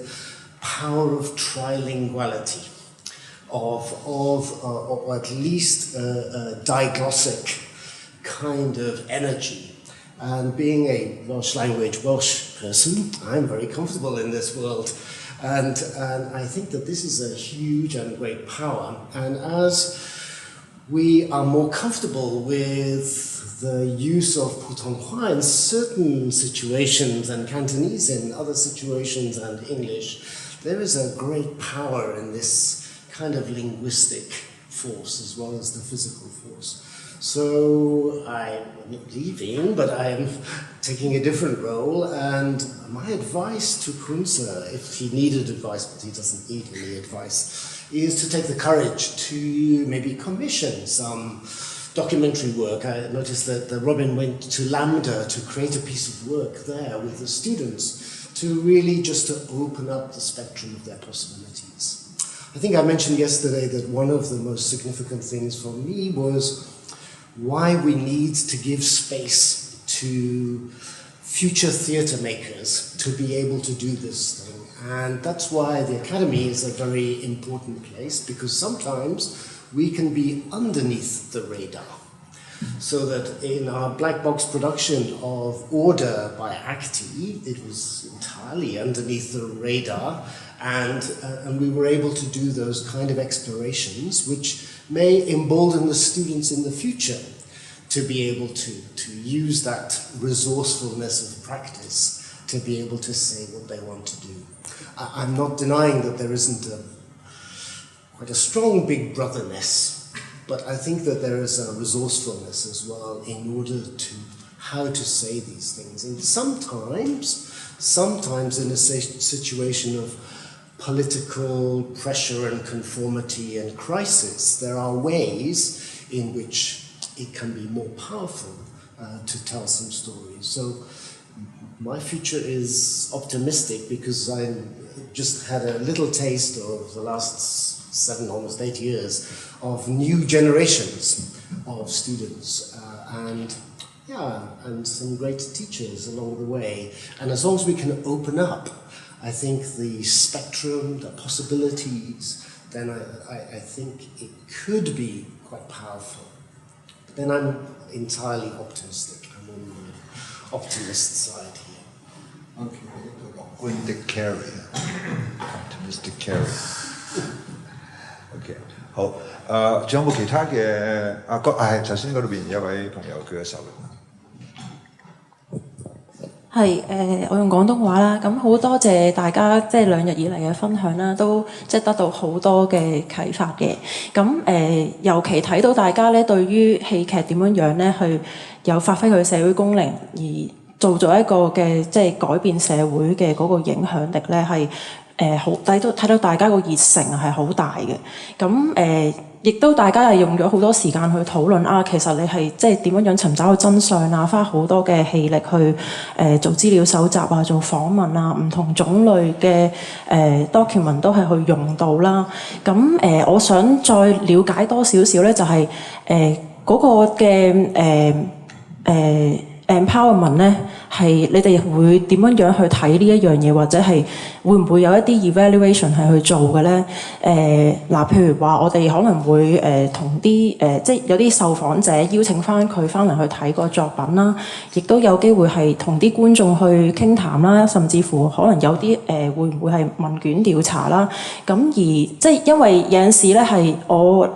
power of trilinguality. Or at least a diglossic kind of energy. And being a Welsh person, I'm very comfortable in this world. And I think that this is a huge and great power. And as we are more comfortable with the use of Putonghua in certain situations and Cantonese in other situations and English, there is a great power in this kind of linguistic force as well as the physical force. So I'm not leaving, but I'm taking a different role, and my advice to Kunze, if he needed advice, but he doesn't need any advice, is to take the courage to maybe commission some documentary work. I noticed that Robin went to Lambda to create a piece of work there with the students to really just to open up the spectrum of their possibilities. I think I mentioned yesterday that one of the most significant things for me was why we need to give space to future theatre makers to be able to do this thing. And that's why the Academy is a very important place, because sometimes we can be underneath the radar. So that in our black box production of Order by Acti, it was entirely underneath the radar, and we were able to do those kind of explorations which may embolden the students in the future to be able to use that resourcefulness of practice to be able to say what they want to do. I'm not denying that there isn't quite a strong big brotherness, but I think that there is a resourcefulness as well in order to how to say these things. And sometimes in a situation of political pressure and conformity and crisis, there are ways in which it can be more powerful to tell some stories. So my future is optimistic because I just had a little taste of the last 7, almost 8 years of new generations of students and some great teachers along the way. And as long as we can open up, I think the spectrum, the possibilities, then I think it could be quite powerful. But then I'm entirely optimistic. I'm on the optimist side here. Okay, optimistic carry. Optimistic carry. OK， 好，仲有冇其他嘅？頭先嗰度邊有位朋友舉咗手。係我用廣東話啦，咁好多謝大家即係2日以嚟嘅分享啦，都即係得到好多嘅啟發嘅。咁尤其睇到大家咧對於戲劇點樣樣咧去有發揮佢嘅社會功能，而做咗一個嘅即係改變社會嘅嗰個影響力咧係好睇到大家個熱誠係好大嘅。咁亦都大家係用咗好多時間去討論其實你係即係點樣樣尋找個真相啊，花好多嘅氣力去做資料搜集啊，做訪問啊，唔同種類嘅document 都係去用到啦。咁我想再了解多少少咧，就係嗰個嘅empowerment 咧，係你哋會點樣樣去睇呢一樣嘢，或者係會唔會有一啲 evaluation 係去做嘅咧？譬如話我哋可能會同啲即係有啲受訪者邀請翻佢翻嚟去睇個作品啦，亦都有機會係同啲觀眾去傾談啦，甚至乎可能有啲會唔會係問卷調查啦？咁而即係因為有陣時咧係我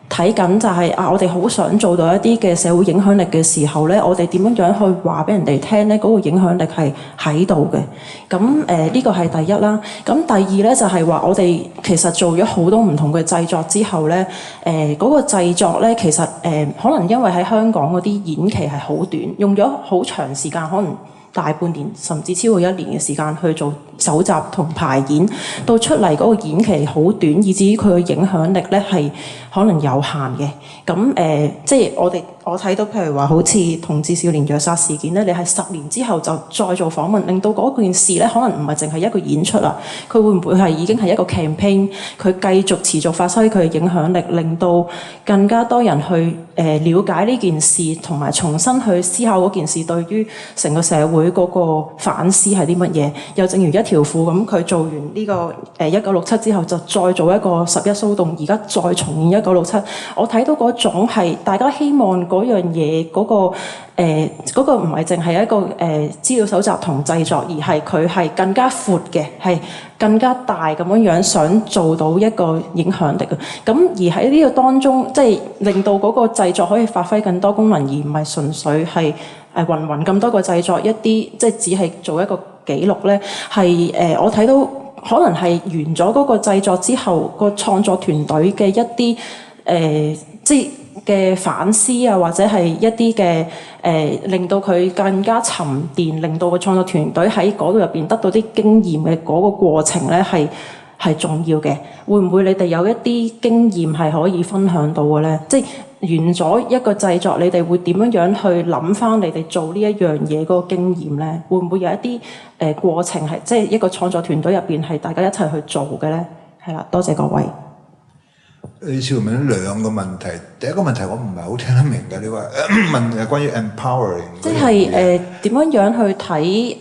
睇緊就係我哋好想做到一啲嘅社會影響力嘅時候咧，我哋點樣樣去話俾人哋聽咧？嗰個影響力係喺度嘅。咁呢個係第一啦。咁第二咧就係話我哋其實做咗好多唔同嘅製作之後咧，嗰個製作咧其實可能因為喺香港嗰啲演期係好短，用咗好長時間，可能大半年甚至超過1年嘅時間去做搜集同排演，到出嚟嗰個演期好短，以至於佢嘅影響力咧係可能有限嘅。咁即係我睇到譬如話好似同志少年虐殺事件咧，你係10年之後就再做訪問，令到嗰件事咧可能唔係淨係一個演出啦，佢會唔會係已經係一個 campaign， 佢繼續持續發揮佢嘅影響力，令到更加多人去了解呢件事，同埋重新去思考嗰件事對於成個社會會嗰個反思係啲乜嘢。又正如一條褲咁，佢做完呢個1967之後，就再做一個11騷動，而家再重現1967。我睇到嗰種係大家希望嗰樣嘢嗰個唔係淨係一個資料搜集同製作，而係佢係更加闊嘅，係更加大咁樣想做到一個影響力嘅。咁而喺呢個當中，即係令到嗰個製作可以發揮更多功能，而唔係純粹係雲咁多個製作一啲，即係只係做一個記錄咧。係我睇到可能係完咗嗰個製作之後，個創作團隊嘅一啲即係嘅反思啊，或者係一啲嘅令到佢更加沉澱，令到個創作團隊喺嗰度入邊得到啲經驗嘅嗰個過程咧，係重要嘅。會唔會你哋有一啲經驗係可以分享到嘅咧？即係完咗一個製作，你哋會點樣去諗翻你哋做呢一樣嘢嗰個經驗咧？會唔會有一啲過程係即係一個創作團隊入邊係大家一齊去做嘅咧？係啦，多謝各位。你似乎問兩個問題，第一個問題我唔係好聽得明嘅，你話問關於 empowering，即係點樣去睇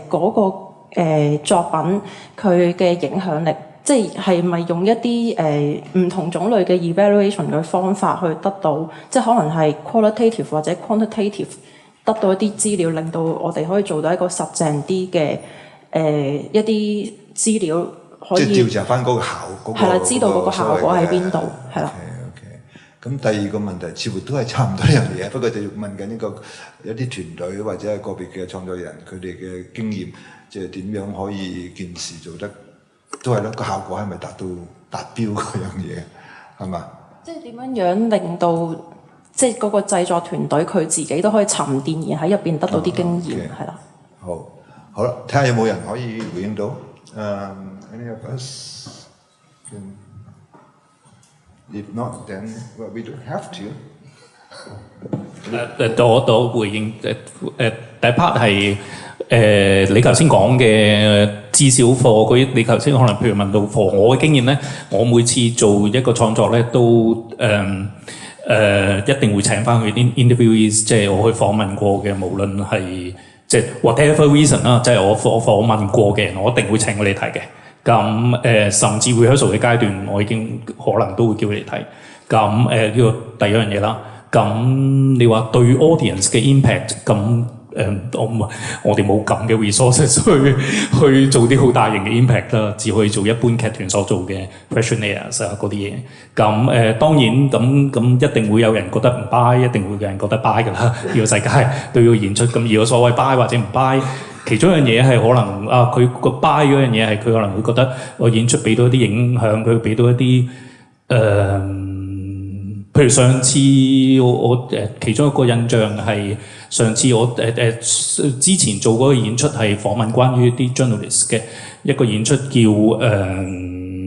嗰個作品佢嘅影響力，即係咪用一啲唔同種類嘅 evaluation 嘅方法去得到，即係可能係 qualitative 或者 quantitative 得到一啲資料，令到我哋可以做到一個實淨啲嘅一啲資料。即係調查翻嗰個效果，係啦，知道嗰個效果喺邊度，係啦。OK。咁第二個問題似乎都係差唔多一樣嘢，不過就問緊呢個有啲團隊或者係個別嘅創作人佢哋嘅經驗，即係點樣可以件事做得都係咯，個效果係咪達標嗰樣嘢係嘛？即係點樣令到即係嗰個製作團隊佢自己都可以沉澱而喺入邊得到啲經驗係啦。好啦，睇下有冇人可以回應到。Any of us can? If not, then we don't have to. 我回應第一 part 係你頭先講嘅至少課嗰啲，你頭先可能譬如問到課我嘅經驗咧，我每次做一個創作咧都一定會請翻佢啲 interviewees， 即係我去訪問過嘅，無論係即係 whatever reason 啦，即係我訪問過嘅人，我一定會請佢哋睇嘅。咁甚至 rehearsal 嘅階段，我已經可能都會叫佢哋睇。咁呢個第一樣嘢啦。咁你話對 audience 嘅 impact， 咁我哋冇咁嘅 resources 去做啲好大型嘅 impact 啦，只可以做一般劇團所做嘅 questionnaires 啊嗰啲嘢。咁當然咁一定會有人覺得唔 buy， 一定會有人覺得 buy 㗎啦。呢個世界對個演出咁，如果所謂 buy 或者唔 buy。其中一樣嘢係可能佢個 buy 嗰樣嘢係佢可能會覺得我演出俾到一啲影響，佢俾到一啲譬如上次我其中一個印象係上次我之前做嗰個演出係訪問關於啲 journalist 嘅一個演出叫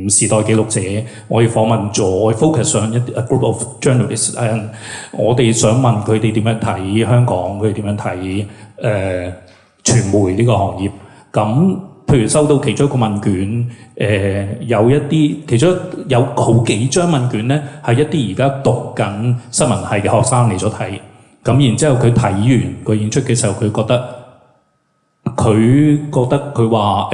時代記錄者，我哋訪問咗，我 focus 上一 group of journalists， 我哋想問佢哋點樣睇香港，佢哋點樣睇傳媒呢個行業。咁譬如收到其中一個問卷，有一啲其中有好幾張問卷咧，係一啲而家讀緊新聞系嘅學生嚟咗睇。咁然之後佢睇完個演出嘅時候，佢覺得佢話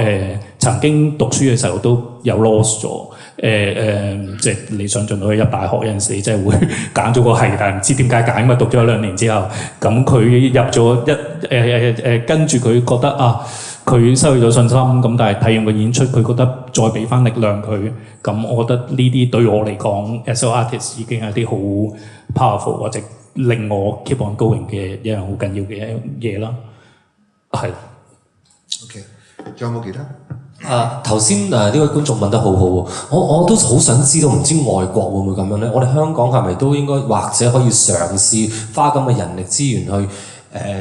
曾經讀書嘅時候都有 lost 咗。即係你想進到去入大學有陣時，你真係會揀咗個系，但係唔知點解揀，因為讀咗2年之後，咁佢入咗跟住佢覺得佢失去咗信心，咁但係睇完個演出，佢覺得再俾翻力量佢，咁我覺得呢啲對我嚟講 as an artist 已經係啲好 powerful 或者令我 keep on going 嘅一樣好緊要嘅嘢啦。係。OK， 仲有冇其他？頭先呢位觀眾問得好好喎，我都好想知道，唔知外國會唔會咁樣咧？我哋香港係咪都應該或者可以嘗試花咁嘅人力資源去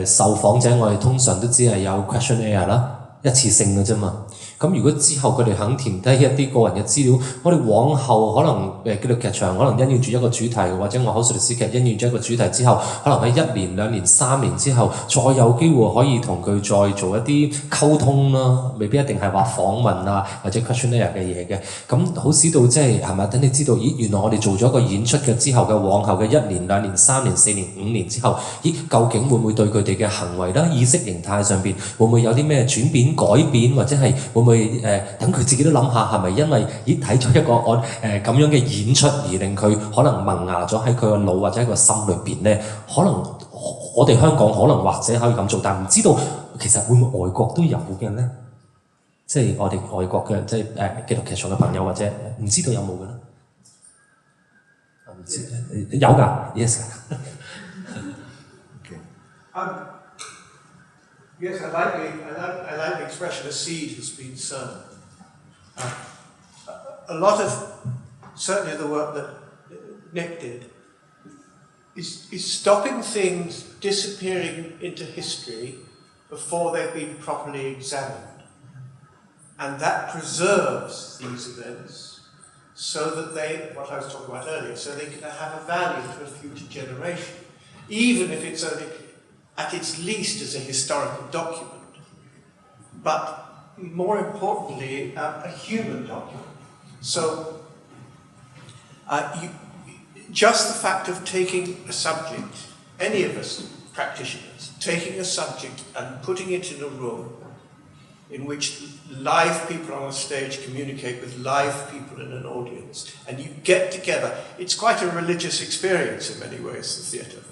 受訪者？我哋通常都只係有 questionnaire 啦，一次性嘅啫嘛。咁如果之後佢哋肯填低一啲個人嘅資料，我哋往後可能紀錄劇場可能因應住一個主題，或者我口述歷史劇因應住一個主題之後，可能喺1年、2年、3年之後，再有機會可以同佢再做一啲溝通啦，未必一定係話訪問啊或者 questionnaire 嘅嘢嘅。咁好使到即係咪？等你知道，咦，原來我哋做咗一個演出嘅之後嘅往後嘅1年、2年、3年、4年、5年之後，咦，究竟會唔會對佢哋嘅行為啦、意識形態上邊會唔會有啲咩轉變、改變，或者係會唔會等佢自己都諗下，係咪因為咦睇咗一個我咁樣嘅演出而令佢可能萌芽咗喺佢個腦或者喺個心裏邊咧？可能我哋香港可能或者可以咁做，但唔知道其實會唔會外國都有嘅咧？即係我哋外國嘅即係紀錄劇場嘅朋友，或者唔知道有冇嘅咧？唔知有㗎 ，yes。Yes, I like the expression "a seed has been sown." A lot of certainly the work that Nick did is stopping things disappearing into history before they've been properly examined, and that preserves these events so that they, what I was talking about earlier, so they can have a value to a future generation, even if it's only at its least as a historical document, but more importantly, a human document. So, just the fact of taking a subject, any of us practitioners, taking a subject and putting it in a room in which live people on a stage communicate with live people in an audience, and you get together. It's quite a religious experience in many ways, the theatre.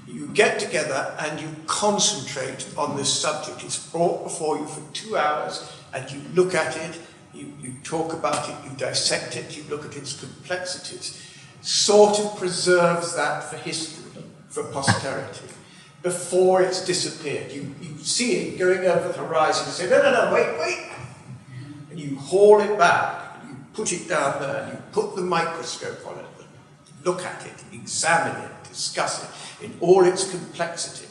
You get together and you concentrate on this subject. It's brought before you for 2 hours, and you look at it, you talk about it, you dissect it, you look at its complexities. Sort of preserves that for history, for posterity, before it's disappeared. You see it going over the horizon and say, no, wait. And you haul it back, you put it down there, and you put the microscope on it, look at it, examine it, discuss it in all its complexity.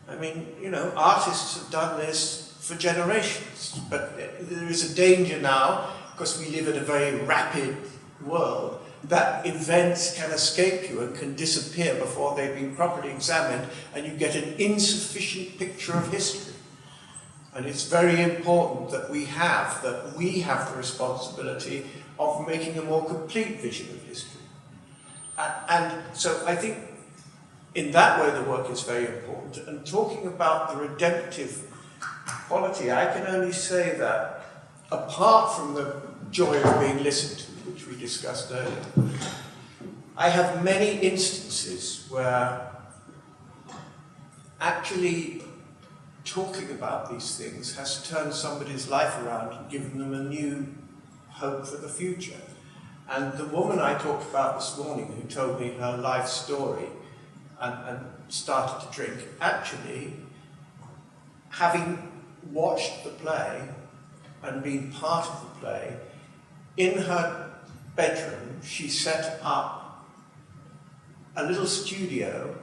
I mean, artists have done this for generations, but there is a danger now, because we live in a very rapid world, that events can escape you and can disappear before they've been properly examined, and you get an insufficient picture of history. And it's very important that we have the responsibility of making a more complete vision of history. And so I think in that way the work is very important. And talking about the redemptive quality, I can only say that apart from the joy of being listened to, which we discussed earlier, I have many instances where actually talking about these things has turned somebody's life around and given them a new hope for the future. And the woman I talked about this morning, who told me her life story and started to drink, actually, having watched the play and been part of the play, in her bedroom she set up a little studio,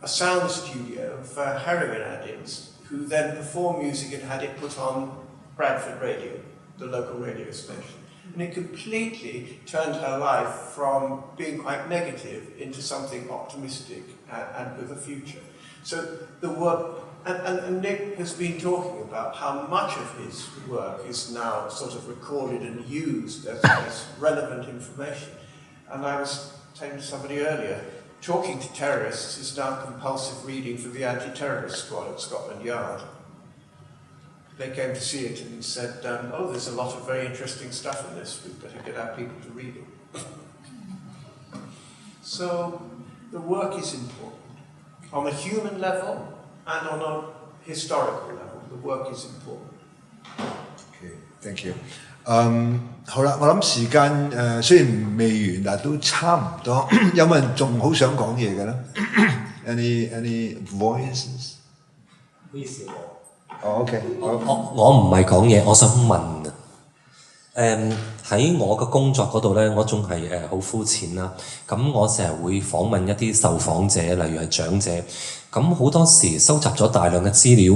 a sound studio for heroin addicts, who then performed music and had it put on Bradford Radio, the local radio station. And it completely turned her life from being quite negative into something optimistic and with a future. So the work, and Nick has been talking about how much of his work is now sort of recorded and used as relevant information. And I was saying to somebody earlier, talking to terrorists is now compulsive reading for the anti-terrorist squad at Scotland Yard. They came to see it and said, oh, there's a lot of very interesting stuff in this, we'd better get our people to read it. So the work is important. On a human level and on a historical level, the work is important. Okay, thank you. 好啦，我諗時間雖然未完，但係都差唔多。有冇人仲好想講嘢嘅咧？Any voices？ 哦 ，OK。我唔係講嘢，我想問喺我嘅工作嗰度咧，我仲係好膚淺啦。咁我成日會訪問一啲受訪者，例如係長者。咁好多時收集咗大量嘅資料，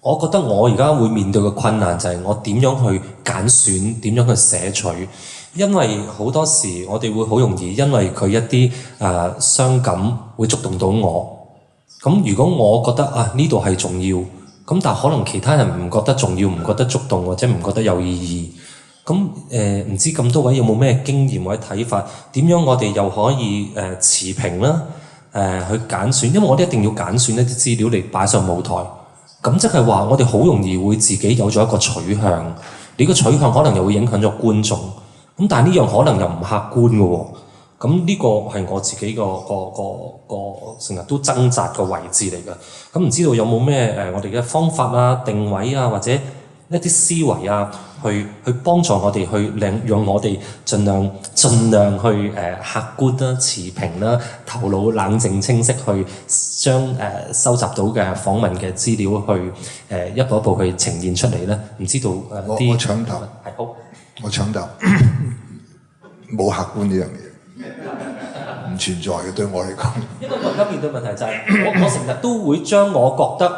我覺得我而家會面對嘅困難就係我點樣去揀選，點樣去寫取，因為好多時我哋會好容易因為佢一啲傷感會觸動到我。咁如果我覺得呢度係重要，咁但係可能其他人唔覺得重要，唔覺得觸動或者唔覺得有意義。咁唔知咁多位有冇咩經驗或者睇法？點樣我哋又可以持平啦？去揀選，因為我哋一定要揀選一啲資料嚟擺上舞台。咁即係話，我哋好容易會自己有咗一個取向，你個取向可能又會影響咗觀眾。咁但係呢樣可能又唔客觀嘅喎。咁呢個係我自己個成日都掙扎個位置嚟嘅。咁唔知道有冇咩我哋嘅方法啊、定位啊，或者一啲思維啊，去幫助我哋去讓我哋盡量去客觀啦、持平啦、頭腦冷靜清晰去將收集到嘅訪問嘅資料去一步一步去呈現出嚟咧。唔知道我搶答係好，我搶答冇客觀呢樣嘢，唔存在嘅對我嚟講。因為我而家面對問題就係我成日都會將我覺得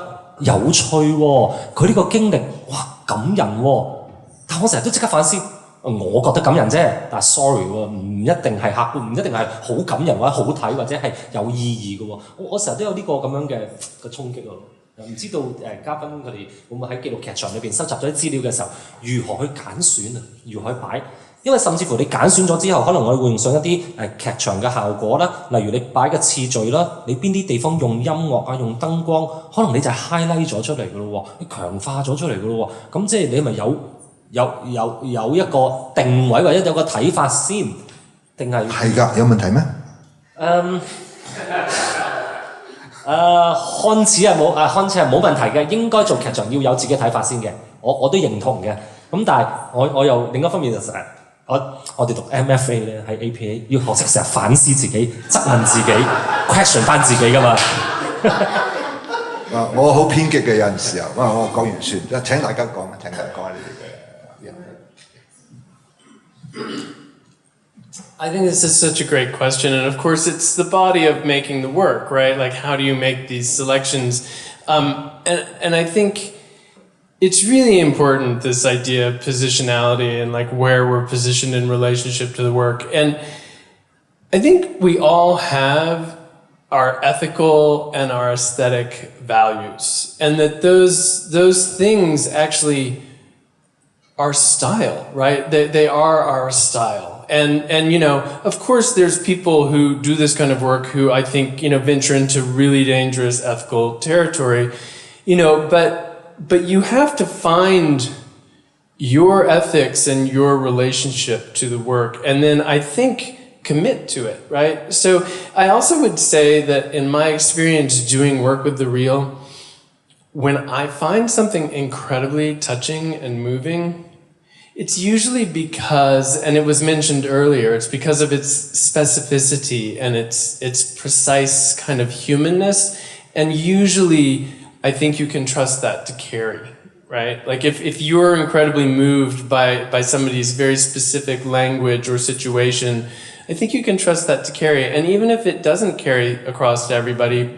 有趣喎，佢呢個經歷哇感人喎，但我成日都即刻反思，我覺得感人啫，但係 sorry 喎，唔一定係客觀，唔一定係好感人或者好睇或者係有意義嘅喎。我成日都有呢個咁樣嘅衝擊咯。唔知道嘉賓佢哋會唔會喺紀錄劇場裏邊收集咗啲資料嘅時候，如何去揀選啊？如何去擺？因為甚至乎你揀選咗之後，可能我哋會用上一啲劇場嘅效果啦，例如你擺嘅次序啦，你邊啲地方用音樂啊、用燈光，可能你就係 highlight 咗出嚟嘅咯喎，你強化咗出嚟嘅咯喎，咁即係你咪有一個定位或者有個睇法先，定係係㗎？有問題咩？看似係冇問題嘅，應該做劇場要有自己睇法先嘅，我都認同嘅。咁但係我又另一方面就成日。我哋讀 MFA 咧，喺 APA 要學識成日反思自己、質問自己、question 翻自己噶嘛。我好偏激嘅有陣時候，我講完算，請大家講啊，請大家講下你哋嘅。I think this is such a great question, and of course it's the body of making the work, right? Like how do you make these selections? And I think it's really important, this idea of positionality and like where we're positioned in relationship to the work. And I think we all have our ethical and our aesthetic values, and that those things actually are style, right? They are our style. And you know, of course there's people who do this kind of work who I think, you know, venture into really dangerous ethical territory, you know, but you have to find your ethics and your relationship to the work, and then I think commit to it, right? So I also would say that in my experience doing work with the real, when I find something incredibly touching and moving, it's usually because, and it was mentioned earlier, it's because of its specificity and its precise kind of humanness, and usually I think you can trust that to carry, right? Like if you're incredibly moved by somebody's very specific language or situation, I think you can trust that to carry. And even if it doesn't carry across to everybody,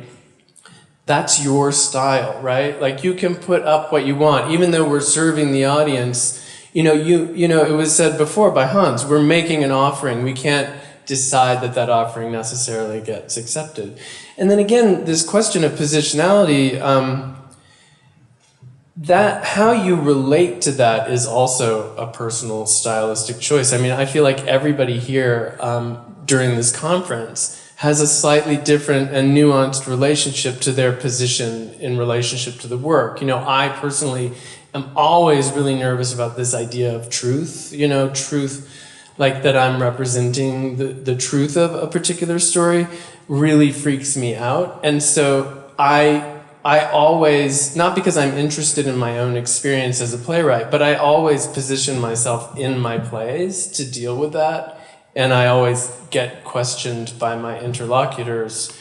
that's your style, right? Like you can put up what you want, even though we're serving the audience. You know, it was said before by Hans, we're making an offering. We can't decide that offering necessarily gets accepted. And then again, this question of positionality, that how you relate to that is also a personal stylistic choice. I mean, I feel like everybody here during this conference has a slightly different and nuanced relationship to their position in relationship to the work. You know, I personally am always really nervous about this idea of truth, you know, truth, like that I'm representing the truth of a particular story really freaks me out. And so I always, not because I'm interested in my own experience as a playwright, but I always position myself in my plays to deal with that. And I always get questioned by my interlocutors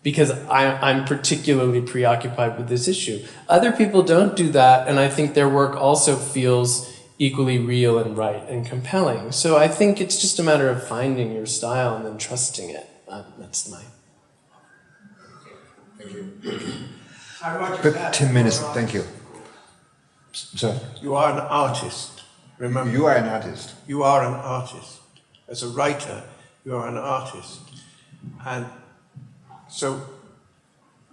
because I'm particularly preoccupied with this issue. Other people don't do that, and I think their work also feels equally real and right and compelling. So I think it's just a matter of finding your style and then trusting it. That's my... Thank you. 15 minutes, thank you. Sorry. You are an artist. Remember. You are an artist. You are an artist. As a writer, you are an artist. And so,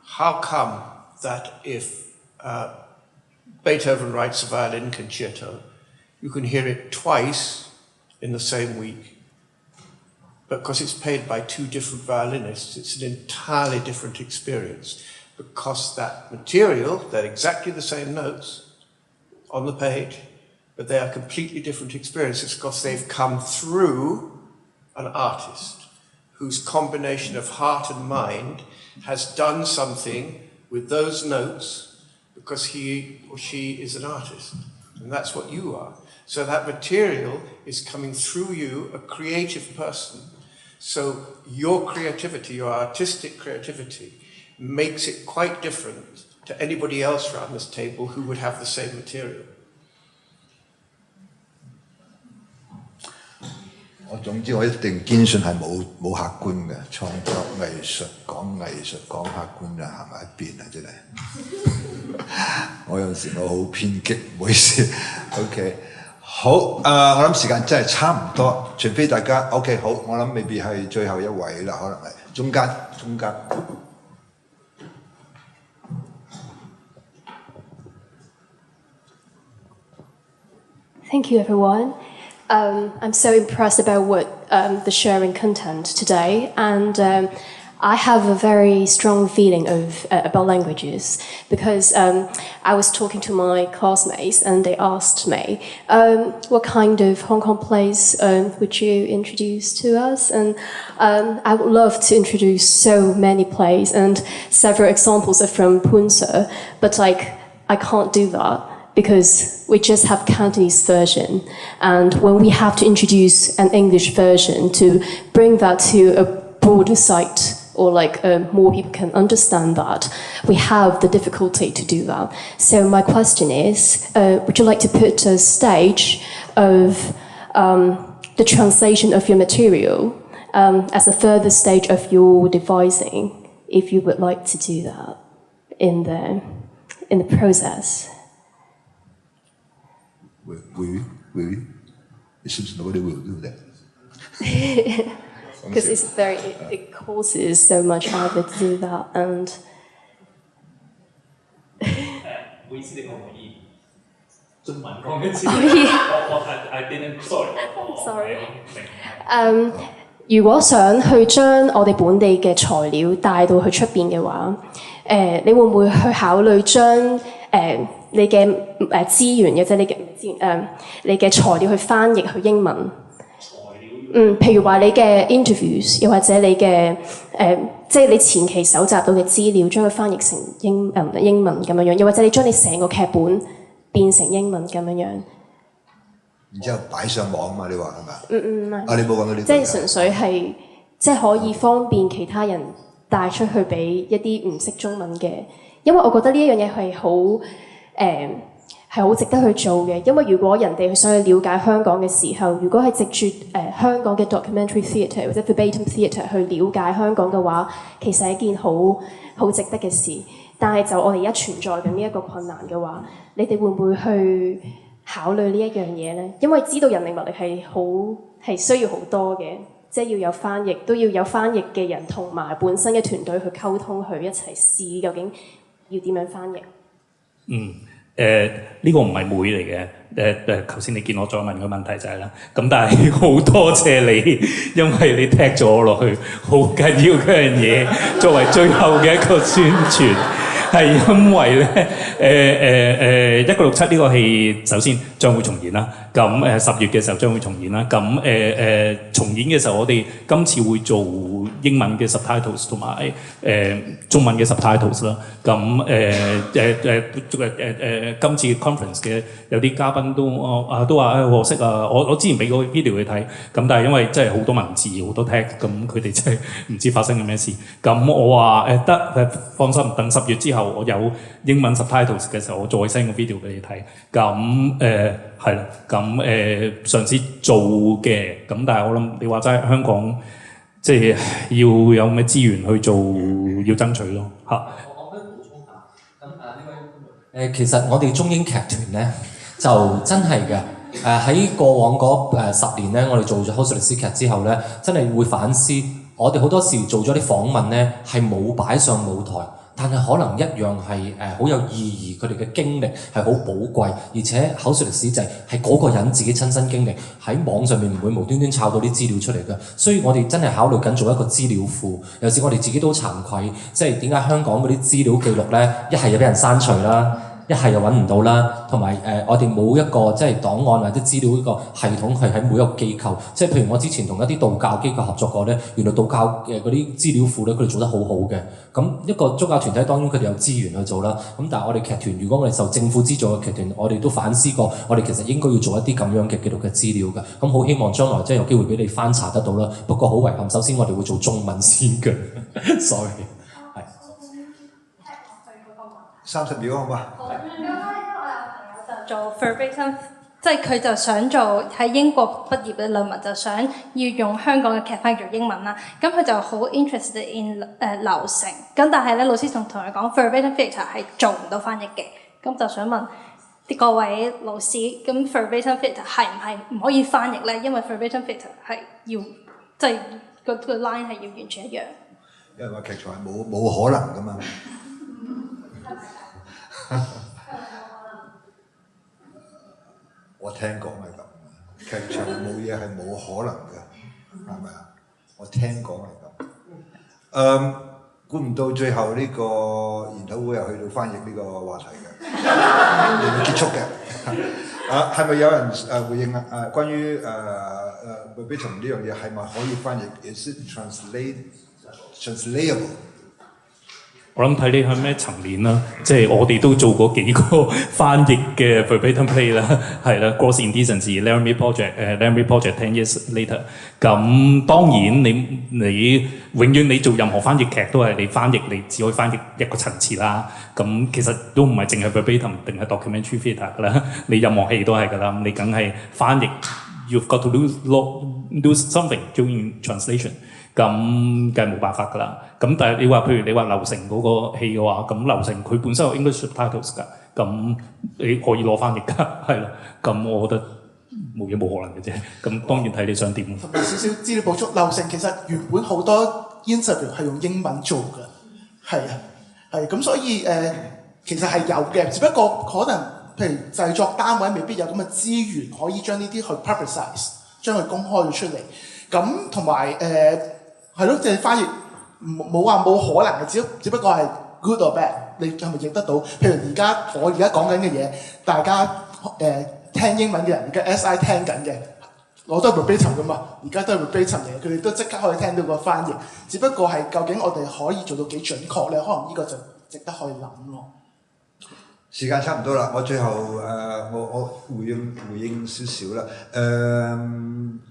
how come that if Beethoven writes a violin concerto, you can hear it twice in the same week? Because it's played by two different violinists, it's an entirely different experience. Because that material, they're exactly the same notes on the page, but they are completely different experiences because they've come through an artist whose combination of heart and mind has done something with those notes because he or she is an artist. And that's what you are. So that material is coming through you, a creative person. So your creativity, your artistic creativity, makes it quite different to anybody else around this table who would have the same material. 總之我一定堅信係冇客觀嘅創作藝術講客觀就行埋一邊啦，真係。我有時我好偏激，唔好意思。OK， 好，我諗時間真係差唔多，除非大家 OK 好，我諗未必係最後一位啦，可能係中間。Thank you, everyone. I'm so impressed about what the sharing content today, and I have a very strong feeling about languages because I was talking to my classmates and they asked me, what kind of Hong Kong plays would you introduce to us? And I would love to introduce so many plays, and several examples are from Punsa, but I can't do that because we just have Cantonese version. And when we have to introduce an English version to bring that to a broader site, or more people can understand that, we have the difficulty to do that. So my question is, would you like to put a stage of the translation of your material as a further stage of your devising, if you would like to do that in the process? Will we? It seems nobody will do that. Because it causes so much effort to do that, and 會知你可唔可以中文講一次？I didn't sorry. 如果想去將我哋本地嘅材料帶到去出邊嘅話，你會唔會去考慮將你嘅資源，或者你嘅材料去翻譯去英文？譬如話你嘅 interviews， 又或者你嘅即係你前期搜集到嘅資料，將佢翻譯成英文咁樣樣，又或者你將你成個劇本變成英文咁樣樣。然之後擺上網嘛？你話係咪？你冇講到呢個。即係純粹係即係可以方便其他人帶出去俾一啲唔識中文嘅，因為我覺得呢一樣嘢係好值得去做嘅，因為如果人哋想去了解香港嘅時候，如果係藉住香港嘅 documentary theatre 或者 verbatim theatre 去了解香港嘅話，其實係一件好值得嘅事。但係就我哋而家存在緊呢一個困難嘅話，你哋會唔會去考慮呢一樣嘢呢？因為知道人力物力係需要好多嘅，即係要有翻譯，都要有翻譯嘅人同埋本身嘅團隊去溝通，去一齊試究竟要點樣翻譯。呢個唔係妹嚟嘅，頭先你見我再問個問題就係啦，咁但係好多謝你，因為你踢咗我落去，好緊要嗰樣嘢，作為最後嘅一個宣傳，係因為咧1967呢個戲首先將會重演啦，咁10月嘅時候將會重演啦，咁重演嘅時候我哋今次會做英文嘅 subtitles 同埋中文嘅 subtitles 啦，咁今次 conference 嘅有啲嘉賓都話可惜啊，我之前俾個 video 佢睇，咁但係因為真係好多文字好多 text， 咁佢哋真係唔知發生緊咩事，咁我話得放心，等10月之後我有英文 subtitles 嘅時候，我再 send 個 video 俾你睇，咁係啦，咁嘗試做嘅，咁但係我諗你話齋香港即係要有咩資源去做，要爭取咯嚇。我可以補充下，咁呢位其實我哋中英劇團咧就真係嘅。喺過往嗰10年咧，我哋做咗口述歷史劇之後咧，真係會反思。我哋好多時做咗啲訪問咧，係冇擺上舞台，但係可能一樣係好有意義。佢哋嘅經歷係好寶貴，而且口述歷史就係嗰個人自己親身經歷，喺網上面唔會無端端抄到啲資料出嚟嘅。所以我哋真係考慮緊做一個資料庫。有時我哋自己都慚愧，即係點解香港嗰啲資料記錄咧，一係又俾人刪除啦。一係又揾唔到啦，同埋我哋冇一個即係檔案或者資料呢個系統係喺每一個機構，即係譬如我之前同一啲道教機構合作過咧，原來道教嘅嗰啲資料庫咧，佢哋做得好好嘅。咁一個宗教團體當然佢哋有資源去做啦，咁但係我哋劇團，如果我哋受政府資助嘅劇團，我哋都反思過，我哋其實應該要做一啲咁樣嘅記錄嘅資料嘅。咁好希望將來即係有機會俾你翻查得到啦。不過好遺憾，首先我哋會做中文先嘅，sorry。30秒好嘛？做 verbatim， 即係佢就想做喺英國畢業嘅論文，就想要用香港嘅劇翻譯做英文啦。咁佢就好 interested in 流程。咁但係咧，老師同佢講 verbatim theatre 係做唔到翻譯嘅。咁就想問啲各位老師，咁 verbatim theatre 係唔係唔可以翻譯咧？因為 verbatim theatre 係要即係個 line 係要完全一樣。因為話劇場係冇可能噶嘛。我聽講係咁，劇場冇嘢係冇可能嘅，係咪啊？我聽講係咁。估唔到最後呢個研討會又去到翻譯呢個話題嘅，未結束嘅。係咪有人回應啊？關於verbatim 呢樣嘢係咪可以翻譯 ？Is it translatable？我諗睇你喺咩層面啦，即係我哋都做過幾個翻譯嘅 verbatim play 啦，係啦 ，Gross Indecency Laramie Project 10 years later。咁當然你永遠你做任何翻譯劇都係你翻譯，你只可以翻譯一個層次啦。咁其實都唔係淨係 verbatim 定係 documentary theatre 㗎啦，你任何戲都係㗎啦。你梗係翻譯 ，you've got to do something during translation。咁梗係冇辦法㗎啦。咁但係譬如你話流程嗰個戲嘅話，咁流程佢本身有 English subtitles 㗎，咁你可以攞翻譯㗎，係啦。咁我覺得冇嘢冇可能嘅啫。咁當然睇你想點。同埋少少資料補足，流程其實原本好多 interview 係用英文做嘅，係啊，係咁所以其實係有嘅，只不過可能譬如製作單位未必有咁嘅資源可以將呢啲去 publicize， 將佢公開咗出嚟。咁同埋係咯，即係翻譯冇話冇可能嘅，只不過係 good or bad， 你係咪譯得到？譬如我而家講緊嘅嘢，大家聽英文嘅人，而家 SI 聽緊嘅，我都係 verbatim 噶嘛，而家都係 verbatim 嚟嘅，佢哋都即刻可以聽到個翻譯。只不過係究竟我哋可以做到幾準確咧？可能呢個就值得去諗咯。時間差唔多啦，我最後我回應少少啦。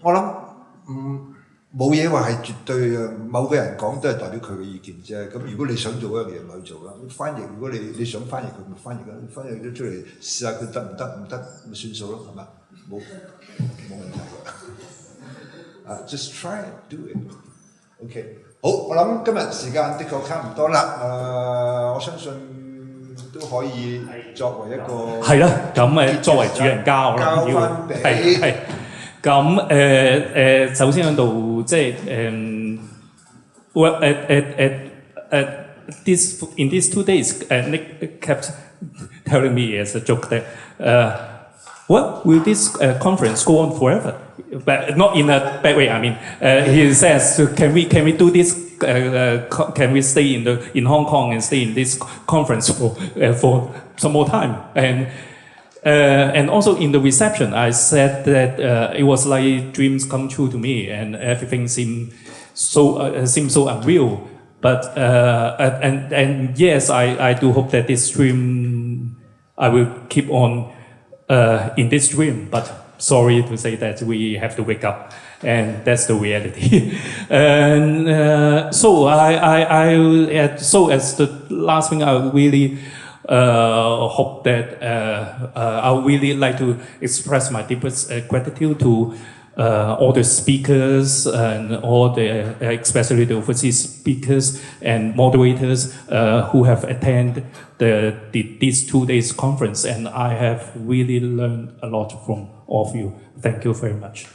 我諗冇嘢話係絕對某個人講都係代表佢嘅意見啫。咁如果你想做嗰樣嘢，咪去做啦。翻譯，如果你想翻譯佢，咪翻譯啦。翻譯咗出嚟試下佢得唔得？唔得咪算數咯，係嘛？冇問題嘅。Just try it, do it. OK， 好，我諗今日時間的確差唔多啦。我相信都可以作為一個係啦。咁作為主人家，我諗要係。咁首先喺度即係in these 2 days, Nick kept telling me as a joke that what will this conference go on forever? But not in a bad way. I mean, he says, can we do this? Can we stay in Hong Kong and stay in this conference for some more time? And also in the reception, I said that it was like dreams come true to me, and everything seemed so unreal. But and yes, I do hope that this dream I will keep on in this dream. But sorry to say that we have to wake up, and that's the reality. And so so as the last thing, I really. Hope that I would really like to express my deepest gratitude to all the speakers and all the, especially the overseas speakers and moderators who have attended these 2 days conference. And I have really learned a lot from all of you. Thank you very much.